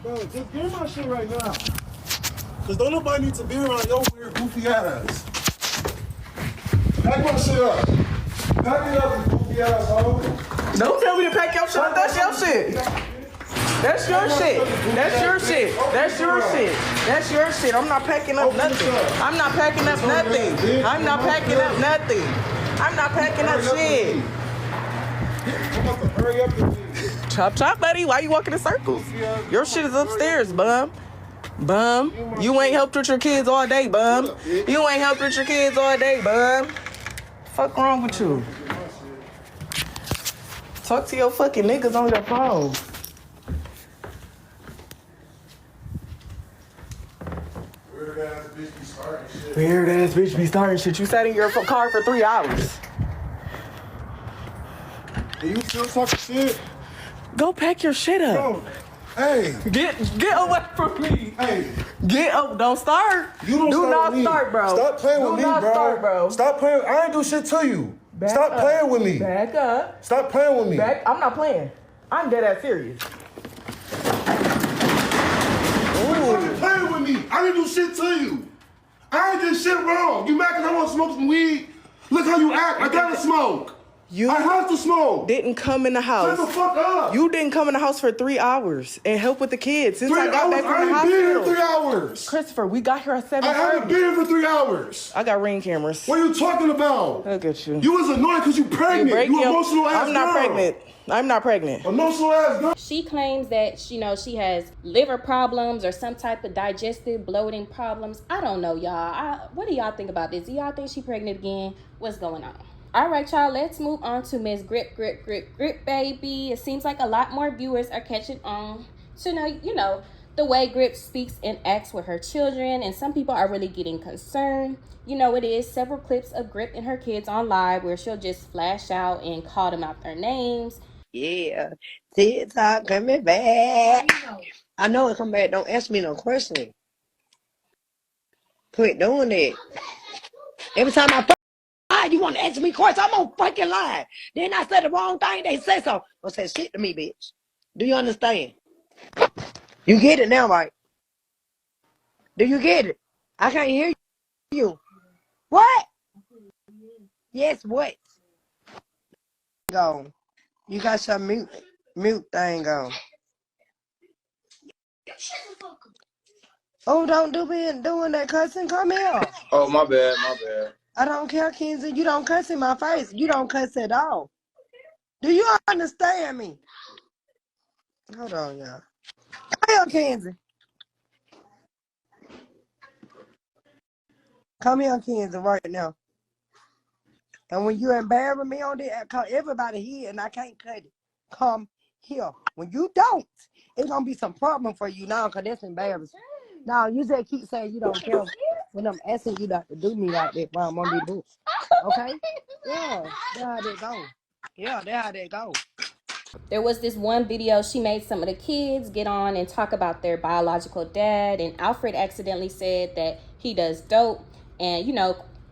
S12: Bro, just get my shit right now. Cause don't nobody need to be around your weird goofy ass. Pack my shit up. Pack it up, you goofy asshole.
S1: Don't tell me to pack your shit up. That's your shit. That's your shit. That's your shit. That's your shit. That's your shit. I'm not packing up nothing. I'm not packing up nothing. I'm not packing up nothing. I'm not packing up shit.
S12: I'm about to hurry up and
S1: Chop chop, buddy. Why you walking in circles? Your shit is upstairs, bum. Bum. You ain't helped with your kids all day, bum. You ain't helped with your kids all day, bum. Fuck wrong with you? Talk to your fucking niggas on your phone.
S12: weird ass bitch be starting shit.
S1: Weird ass bitch be starting shit. You sat in your car for 3 hours.
S12: And you still talking shit?
S1: Go pack your shit up.
S12: Bro, hey.
S1: Get away from me.
S12: Hey.
S1: Get up. Don't start.
S12: You don't
S1: Do
S12: start
S1: not
S12: with me.
S1: start, bro.
S12: Stop playing with me,
S1: Do not
S12: bro.
S1: start, bro.
S12: Stop playing. I ain't do shit to you.
S1: Back
S12: Stop
S1: up.
S12: playing with me.
S1: Back up.
S12: Stop playing with me.
S1: I'm not playing. I'm dead ass serious.
S12: Stop playing with me. I didn't do shit to you. I ain't did shit wrong. You mad because I want to smoke some weed? Look how you act. I gotta smoke. I have to smoke.
S1: Didn't come in the house.
S12: Shut the fuck up.
S1: You didn't come in the house for 3 hours and help with the kids since I got back from the
S12: I ain't
S1: hospital.
S12: been here 3 hours.
S1: Christopher, we got here at 7:30.
S12: I haven't been here for 3 hours.
S1: I got Ring cameras.
S12: What are you talking about?
S1: Look at you.
S12: You was annoying because you pregnant. You emotional ass
S1: I'm not
S12: girl.
S1: pregnant. I'm not pregnant.
S12: Emotional ass girl.
S3: She claims that she has liver problems or some type of digestive bloating problems. I don't know, y'all. What do y'all think about this? Do y'all think she pregnant again? What's going on? All right, y'all, let's move on to Miss Grip, baby. It seems like a lot more viewers are catching on to the way Grip speaks and acts with her children, and some people are really getting concerned. It is several clips of Grip and her kids on live where she'll just flash out and call them out their names.
S10: Yeah, TikTok coming back. I know it come back. Don't ask me no question. Quit doing it. Every time I lie, you want to ask me questions, I'm on fucking lie. Then I said the wrong thing, they say so. Don't say shit to me, bitch. Do you understand? You get it now, right? Do you get it? I can't hear you. What? Yes, what? Go. You got your mute thing on. Oh, don't do me doing that cussing. Come here.
S12: Oh, my bad.
S10: I don't care, Kenzie. You don't cuss in my face. You don't cuss at all. Do you understand me? Hold on, y'all. Come here, Kenzie. Come here, Kenzie, right now. And when you embarrass me on there, cause everybody here and I can't cut it. Come here. When you don't, it's gonna be some problem for you now, cause that's embarrassing. Now you just keep saying you don't care when I'm asking you not to do me like that while I'm on the books. Okay? Yeah, that's how they go. Yeah, that's how they go.
S3: There was this one video she made some of the kids get on and talk about their biological dad, and Alfred accidentally said that he does dope, and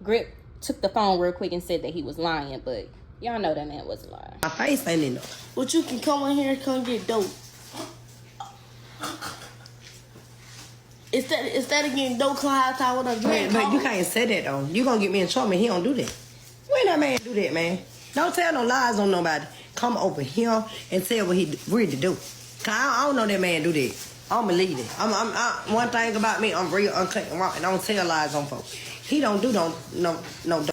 S3: Grip took the phone real quick and said that he was lying, but y'all know that man wasn't lying.
S10: My face ain't in there.
S18: But you can come in here and come get dope. Instead of getting dope, come outside with a drink.
S10: But you can't say that though. You gonna get me in trouble. He don't do that. When that man do that, man? Don't tell no lies on nobody. Come over here and tell what he really do. Cause I don't know that man do that. I don't believe it. One thing about me, I'm real uncut and raw, and I don't tell lies on folks. He don't do no.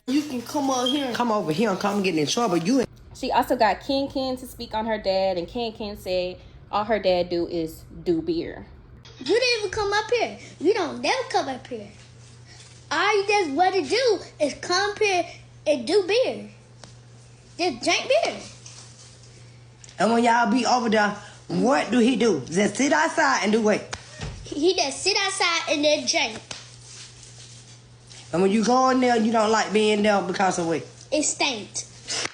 S18: You can come over here.
S10: Come over here and come get in trouble.
S3: She also got Ken to speak on her dad, and Ken said all her dad do is do beer.
S19: You didn't even come up here. You don't never come up here. All you just want to do is come up here and do beer. Just drink beer.
S10: And when y'all be over there, what do he do? Just sit outside and do what?
S19: He just sit outside and then drink.
S10: And when you go in there, you don't like being there because of what?
S19: It stank.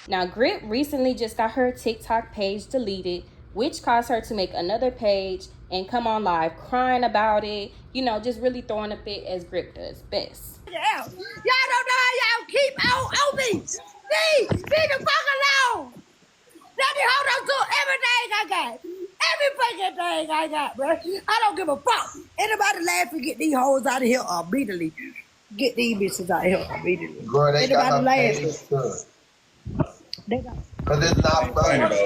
S3: Now, Grip recently just got her TikTok page deleted, which caused her to make another page and come on live crying about it. just really throwing a fit as Grip does best.
S19: Y'all don't know how y'all keep on me. Leave me the fuck alone. Let me hold on to everything I got. Every fucking thing I got, bro. I don't give a fuck. Anybody laughing, get these hoes out of here immediately. Get these bitches out of here immediately.
S15: Girl, they got
S19: Anybody
S15: her
S19: laughing?
S15: page too.
S19: They got.
S15: Cause it's not funny.
S20: That is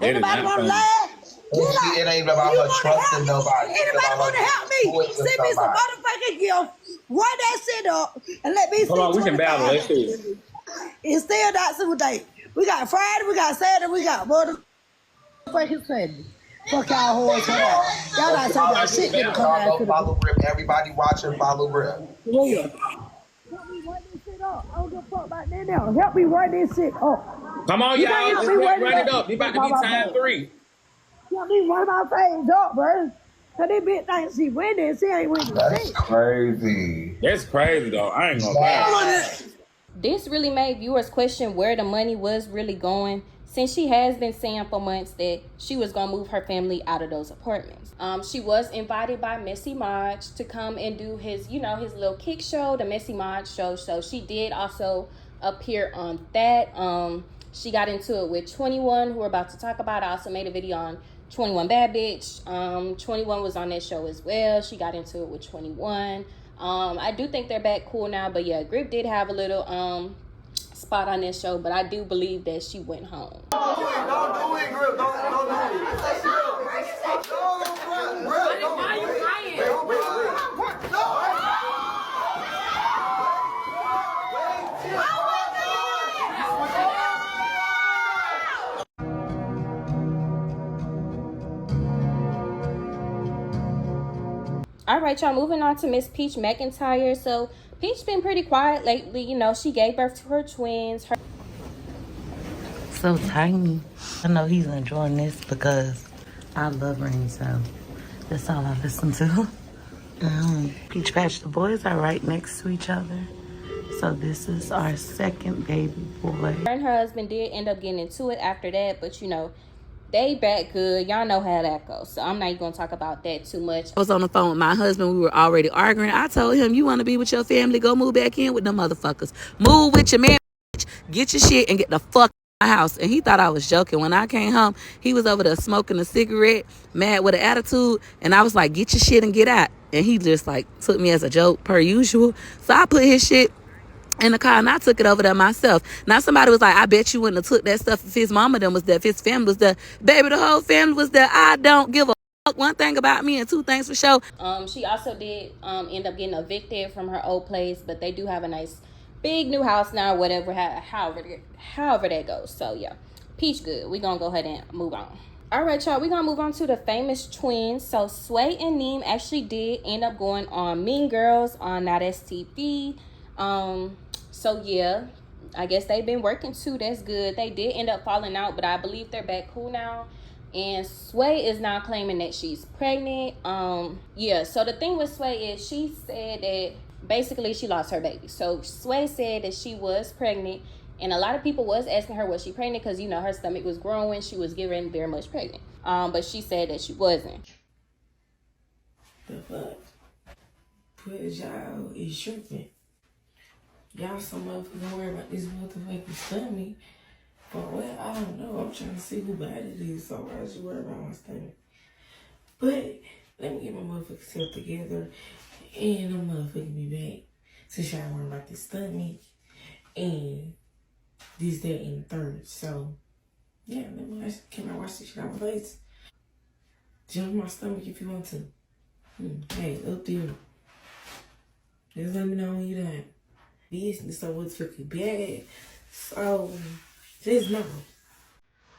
S19: Anybody
S20: not
S19: want to
S20: funny.
S19: laugh?
S15: It ain't about her trusting nobody. It's
S19: Anybody
S15: about
S19: want to
S15: her
S19: help
S15: getting
S19: me?
S15: to it with
S19: Send me some
S15: somebody.
S19: motherfucking gift. Run that shit up and let me
S20: Hold
S19: see
S20: on, we can battle.
S19: 25.
S20: Let's see it.
S19: It's still not single day. We got Friday, we got Saturday, we got motherfucking Sunday. Fuck y'all whores for that. Y'all not talking about shit that come
S15: Y'all
S19: down
S15: go
S19: to the
S15: follow Grip. Everybody watching, follow Grip.
S19: real. Help me run this shit up. I don't give a fuck about that now. Help me run this shit up.
S20: Come on,
S19: You can't
S20: y'all.
S19: help
S20: Let's
S19: me run it
S20: run it
S19: up.
S20: up. It's about
S19: That's
S20: to
S19: all
S20: be
S19: my
S20: time
S19: page.
S20: 3.
S19: Help me run my page up, bro. Cause this bitch thinks she winning, she ain't winning
S15: That's
S19: shit.
S15: crazy.
S20: That's crazy, though. I ain't gonna lie.
S3: This really made viewers question where the money was really going, since she has been saying for months that she was gonna move her family out of those apartments. She was invited by Messy Maj to come and do his, his little kick show, the Messy Maj show. So she did also appear on that. She got into it with 21, who we're about to talk about. I also made a video on 21 Bad Bitch. 21 was on that show as well. She got into it with 21. I do think they're back cool now, but yeah, Grip did have a little spot on this show, but I do believe that she went home.
S15: Don't do it, Grip. Don't do it. Why are you crying?
S3: All right, y'all, moving on to Miss Peach McIntyre. So Peach been pretty quiet lately. She gave birth to her twins.
S21: So tiny. I know he's enjoying this because I love rain, so that's all I listen to. Peach Patch, the boys are right next to each other. So this is our second baby boy.
S3: Her and her husband did end up getting into it after that, but they back good. Y'all know how that goes. So I'm not even gonna talk about that too much.
S21: I was on the phone with my husband. We were already arguing. I told him, you want to be with your family, go move back in with them motherfuckers. Move with your man, get your shit and get the fuck out of my house. And he thought I was joking. When I came home, he was over there smoking a cigarette, mad with an attitude. And I was like, get your shit and get out. And he just like took me as a joke per usual. So I put his shit in the car and I took it over there myself. Now somebody was like, I bet you wouldn't have took that stuff if his mama them was there, if his family was there. Baby, the whole family was there. I don't give a fuck. One thing about me and two things for sure.
S3: She also did end up getting evicted from her old place, but they do have a nice big new house now, whatever, however that goes. So yeah, Peach good. We gonna go ahead and move on. All right, y'all, we're gonna move on to the famous twins. So Sway and Neem actually did end up going on Mean Girls on Not STV. So yeah, I guess they've been working too. That's good. They did end up falling out, but I believe they're back cool now. And Sway is now claiming that she's pregnant. Yeah, so the thing with Sway is she said that basically she lost her baby. So Sway said that she was pregnant, and a lot of people was asking her, was she pregnant? Because her stomach was growing, she was getting very much pregnant. But she said that she wasn't.
S22: The fuck? Put y'all is tripping. Y'all some motherfucking worry about this motherfucking stomach. For what? I don't know. I'm trying to see who bad it is, so why should you worry about my stomach? But let me get my motherfucking self together and I'm motherfucking be back. Since y'all worry about this stomach and this, that, and the third. So yeah, can I wash this shit out my face? Jump my stomach if you want to. Hey, up to you. Just let me know when you're done. Business so what's fucking bad. So just know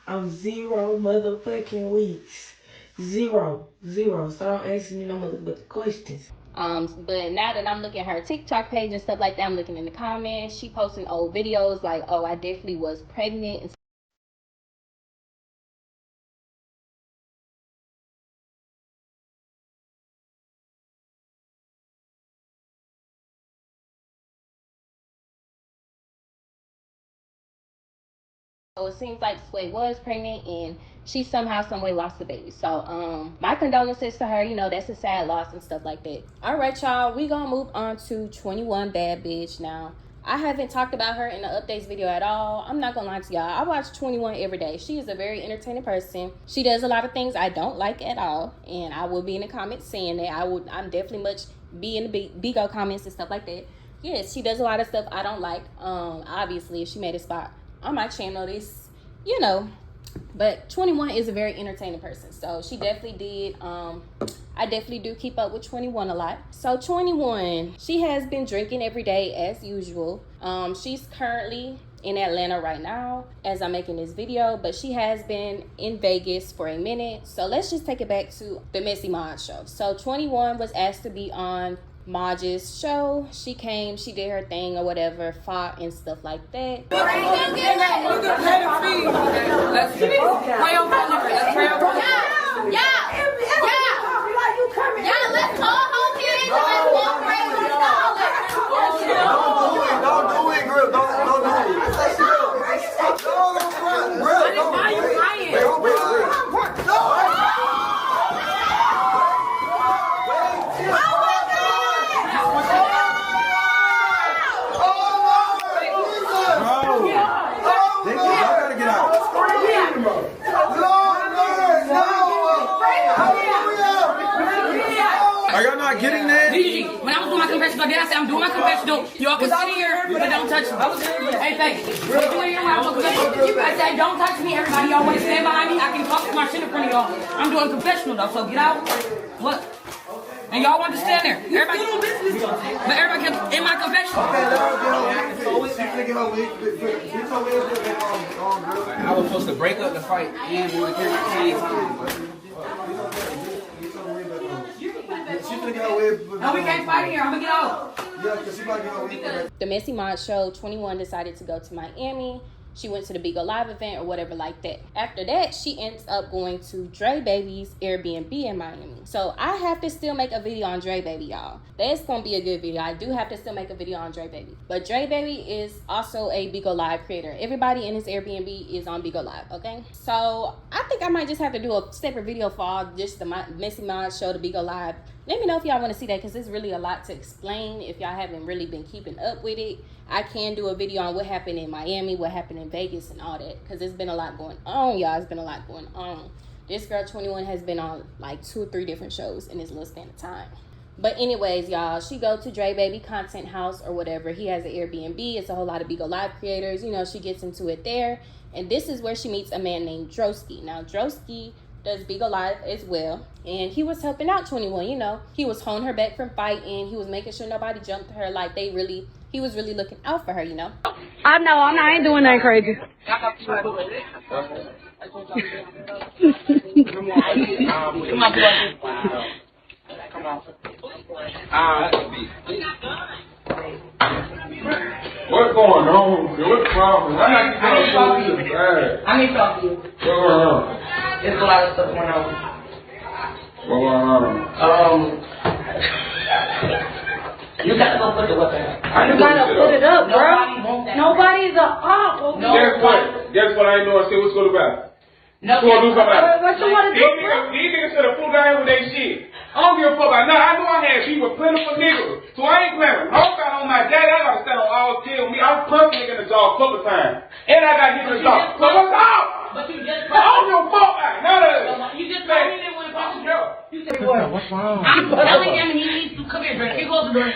S22: I'm 0 motherfucking weeks. 0. So don't ask me no motherfucking questions.
S3: But now that I'm looking at her TikTok page and stuff like that, I'm looking in the comments. She posting old videos like, oh, I definitely was pregnant and So it seems like Sway was pregnant and she somehow, some way lost the baby. So my condolences to her. You know, that's a sad loss and stuff like that. All right, y'all, we gonna move on to 21 Bad Bitch now. I haven't talked about her in the updates video at all. I'm not gonna lie to y'all. I watch 21 every day. She is a very entertaining person. She does a lot of things I don't like at all, and I will be in the comments saying that. I'm definitely much be in the Bigo comments and stuff like that. Yes, she does a lot of stuff I don't like. Obviously, if she made a spot on my channel, this, you know, but 21 is a very entertaining person, so she definitely did. I definitely do keep up with 21 a lot. So 21, she has been drinking every day as usual. She's currently in Atlanta right now as I'm making this video, but she has been in Vegas for a minute. So let's just take it back to the Messy Mod show. So 21 was asked to be on Maj's show. She came, she did her thing or whatever, fought and stuff like that. Let's go home here and let's walk around with
S15: Don't do it, girl. Don't do it. Why are you lying?
S12: Are y'all not getting that?
S5: When I was doing my confessional, then I said I'm doing my confessional. Y'all can sit here, but don't touch me. Hey, thank you. I said don't touch me, everybody. Y'all want to stand behind me? I can talk to my shit in front of y'all. I'm doing confessional though, so get out. What? And y'all want to stand there. Everybody, but everybody can in my confessional.
S6: I was supposed to break up the fight and we were carrying
S5: No, we can't fight here. I'm gonna get out.
S3: The Messy Mod show, 21 decided to go to Miami. She went to the Bigo Live event or whatever like that. After that, she ends up going to Dre Baby's Airbnb in Miami. So I have to still make a video on Dre Baby, y'all. That's gonna be a good video. I do have to still make a video on Dre Baby. But Dre Baby is also a Bigo Live creator. Everybody in his Airbnb is on Bigo Live, okay? So I think I might just have to do a separate video for all just the Messy Mod show, the Bigo Live. Let me know if y'all want to see that, because it's really a lot to explain if y'all haven't really been keeping up with it. I can do a video on what happened in Miami, what happened in Vegas and all that, because there's been a lot going on, y'all. It's been a lot going on. This girl 21 has been on like 2 or 3 different shows in this little span of time. But anyways, y'all, she go to Dre Baby Content House or whatever. He has an Airbnb. It's a whole lot of Bigo Live creators. You know, she gets into it there. And this is where she meets a man named Dressin. Now, Dressin does Bigo Live as well, and he was helping out 21. You know, he was holding her back from fighting. He was making sure nobody jumped her. Like, he was really looking out for her, you know.
S19: I ain't doing nothing crazy.
S6: Come on.
S12: What's going on? What's the problem?
S5: I need to talk to you. What's
S12: going on?
S5: There's a lot of stuff going on.
S12: What's going on?
S5: You gotta go put the weapon up.
S19: You gotta put it up, bro. Nobody's a op.
S12: Guess what? I ain't doing shit. What's going to happen?
S19: No.
S12: What you want
S19: to do?
S12: These niggas should have pulled down with their shit. I don't give a fuck about nothing. I know I had people plentiful niggas, so I ain't playing. I don't got on my daddy. I gotta stand on all kill me. I was punched nigga in the jaw a couple times, and I got hit in the jaw. So what's up?
S19: But you just
S12: I don't give a fuck about none of this.
S19: You just told me that when it comes to girl. You said what?
S5: What's wrong?
S19: I'm telling him he needs to come here, Dre. Can you close the door?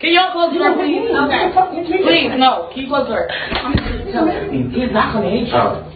S19: Can y'all close the door, please? Okay. Please, no. Can you close the door? I'm just telling him. He's not gonna hit you.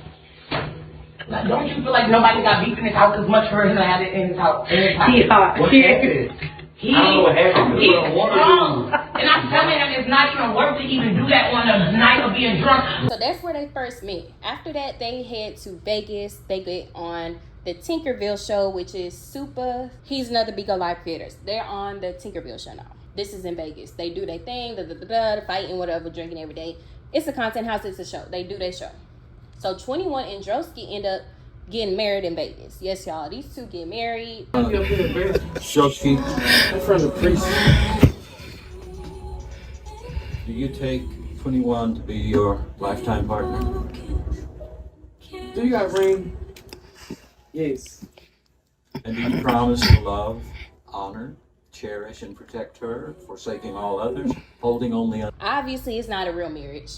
S19: Like, don't you feel like nobody got beef in his house as much for him to have it in his house? He thought.
S6: What happened? I don't know what happened.
S19: He's strong. And I'm telling him it's not even worth to even do that on a night of being drunk.
S3: So that's where they first meet. After that, they head to Vegas. They get on the Tinkerville show, which is Super. He's another Bigo Live creators. They're on the Tinkerville show now. This is in Vegas. They do their thing, the fighting, whatever, drinking every day. It's a content house. It's a show. They do their show. So 21 and Dressin end up getting married in Vegas. Yes, y'all. These two get married.
S23: Shoki, from the priest. Do you take 21 to be your lifetime partner? Do you got a ring? Yes.
S7: And do you promise to love, honor, cherish, and protect her, forsaking all others, holding only on?
S3: Obviously, it's not a real marriage.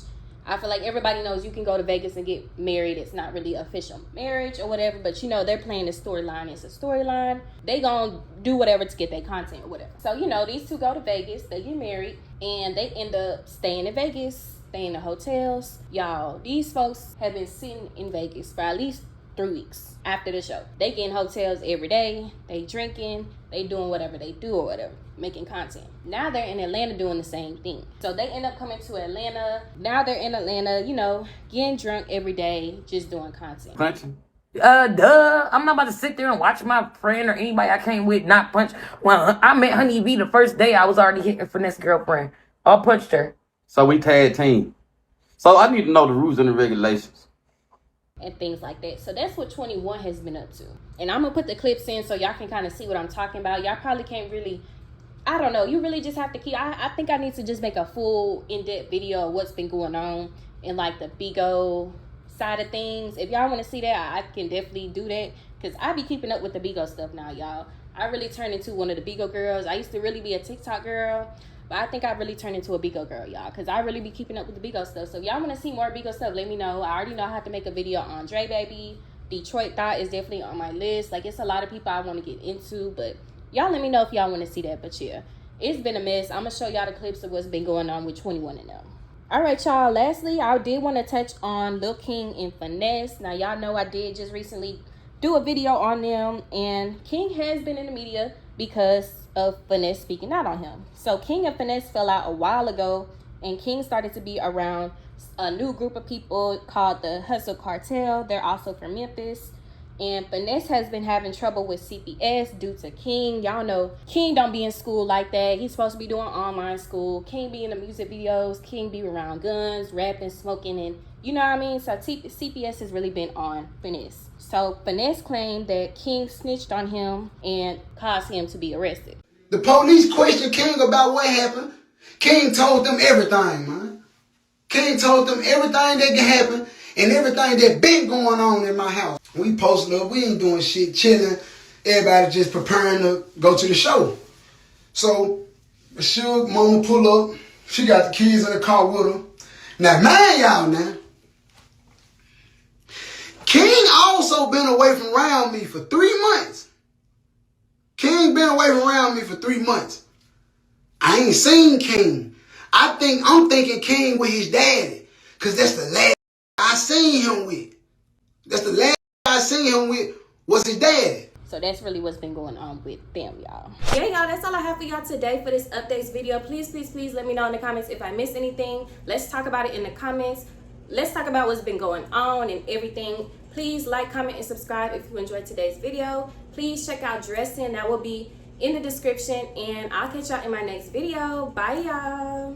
S3: I feel like everybody knows you can go to Vegas and get married. It's not really official marriage or whatever, but you know, they're playing the storyline. It's a storyline. They gonna do whatever to get their content or whatever. So, you know, these two go to Vegas, they get married, and they end up staying in Vegas, staying in the hotels. Y'all, these folks have been sitting in Vegas for at least 3 weeks after the show. They get in hotels every day, they drinking, they doing whatever they do or whatever, making content. Now they're in Atlanta doing the same thing. So they end up coming to Atlanta. Now they're in Atlanta, you know, getting drunk every day, just doing content.
S5: Punching? Duh. I'm not about to sit there and watch my friend or anybody I came with not punch. Well, I met Honey B the first day I was already hitting Finesse girlfriend. I punched her.
S23: So we tag team. So I need to know the rules and the regulations.
S3: And things like that. So that's what 21 has been up to. And I'm gonna put the clips in so y'all can kind of see what I'm talking about. Y'all probably can't really, I don't know, you really just have to keep, I think I need to just make a full in-depth video of what's been going on in like the Preggo side of things. If y'all want to see that, I can definitely do that, because I be keeping up with the Preggo stuff now, y'all. I really turned into one of the Preggo girls. I used to really be a TikTok girl, but I think I really turned into a Preggo girl, y'all, because I really be keeping up with the Preggo stuff. So if y'all want to see more Preggo stuff, let me know. I already know how to make a video on Dre Baby. Detroit Thought is definitely on my list. Like, it's a lot of people I want to get into, but y'all let me know if y'all want to see that. But yeah, it's been a mess. I'm going to show y'all the clips of what's been going on with 21 and them. All right, y'all. Lastly, I did want to touch on Lil King and Finesse. Now, y'all know I did just recently do a video on them, and King has been in the media because of Finesse speaking out on him. So King and Finesse fell out a while ago, and King started to be around a new group of people called the Hustle Cartel. They're also from Memphis. And Finesse has been having trouble with CPS due to King. Y'all know King don't be in school like that. He's supposed to be doing online school. King be in the music videos. King be around guns, rapping, smoking, and you know what I mean? So CPS has really been on Finesse. So Finesse claimed that King snitched on him and caused him to be arrested.
S9: The police questioned King about what happened. King told them everything, man. King told them everything that can happen and everything that been going on in my house. We posted up, we ain't doing shit, chilling. Everybody just preparing to go to the show. So, Suge mama pull up. She got the kids in the car with her. Now, mind y'all now, King also been away from around me for 3 months. King been away from around me for 3 months. I ain't seen King. I'm thinking King with his daddy, because that's the last I seen him with. That's the last I seen him with was his daddy.
S3: So that's really what's been going on with them, y'all. Yeah, y'all, that's all I have for y'all today for this updates video. Please, please, please let me know in the comments if I missed anything. Let's talk about it in the comments. Let's talk about what's been going on and everything. Please like, comment, and subscribe if you enjoyed today's video. Please check out Dressin. That will be in the description. And I'll catch y'all in my next video. Bye, y'all.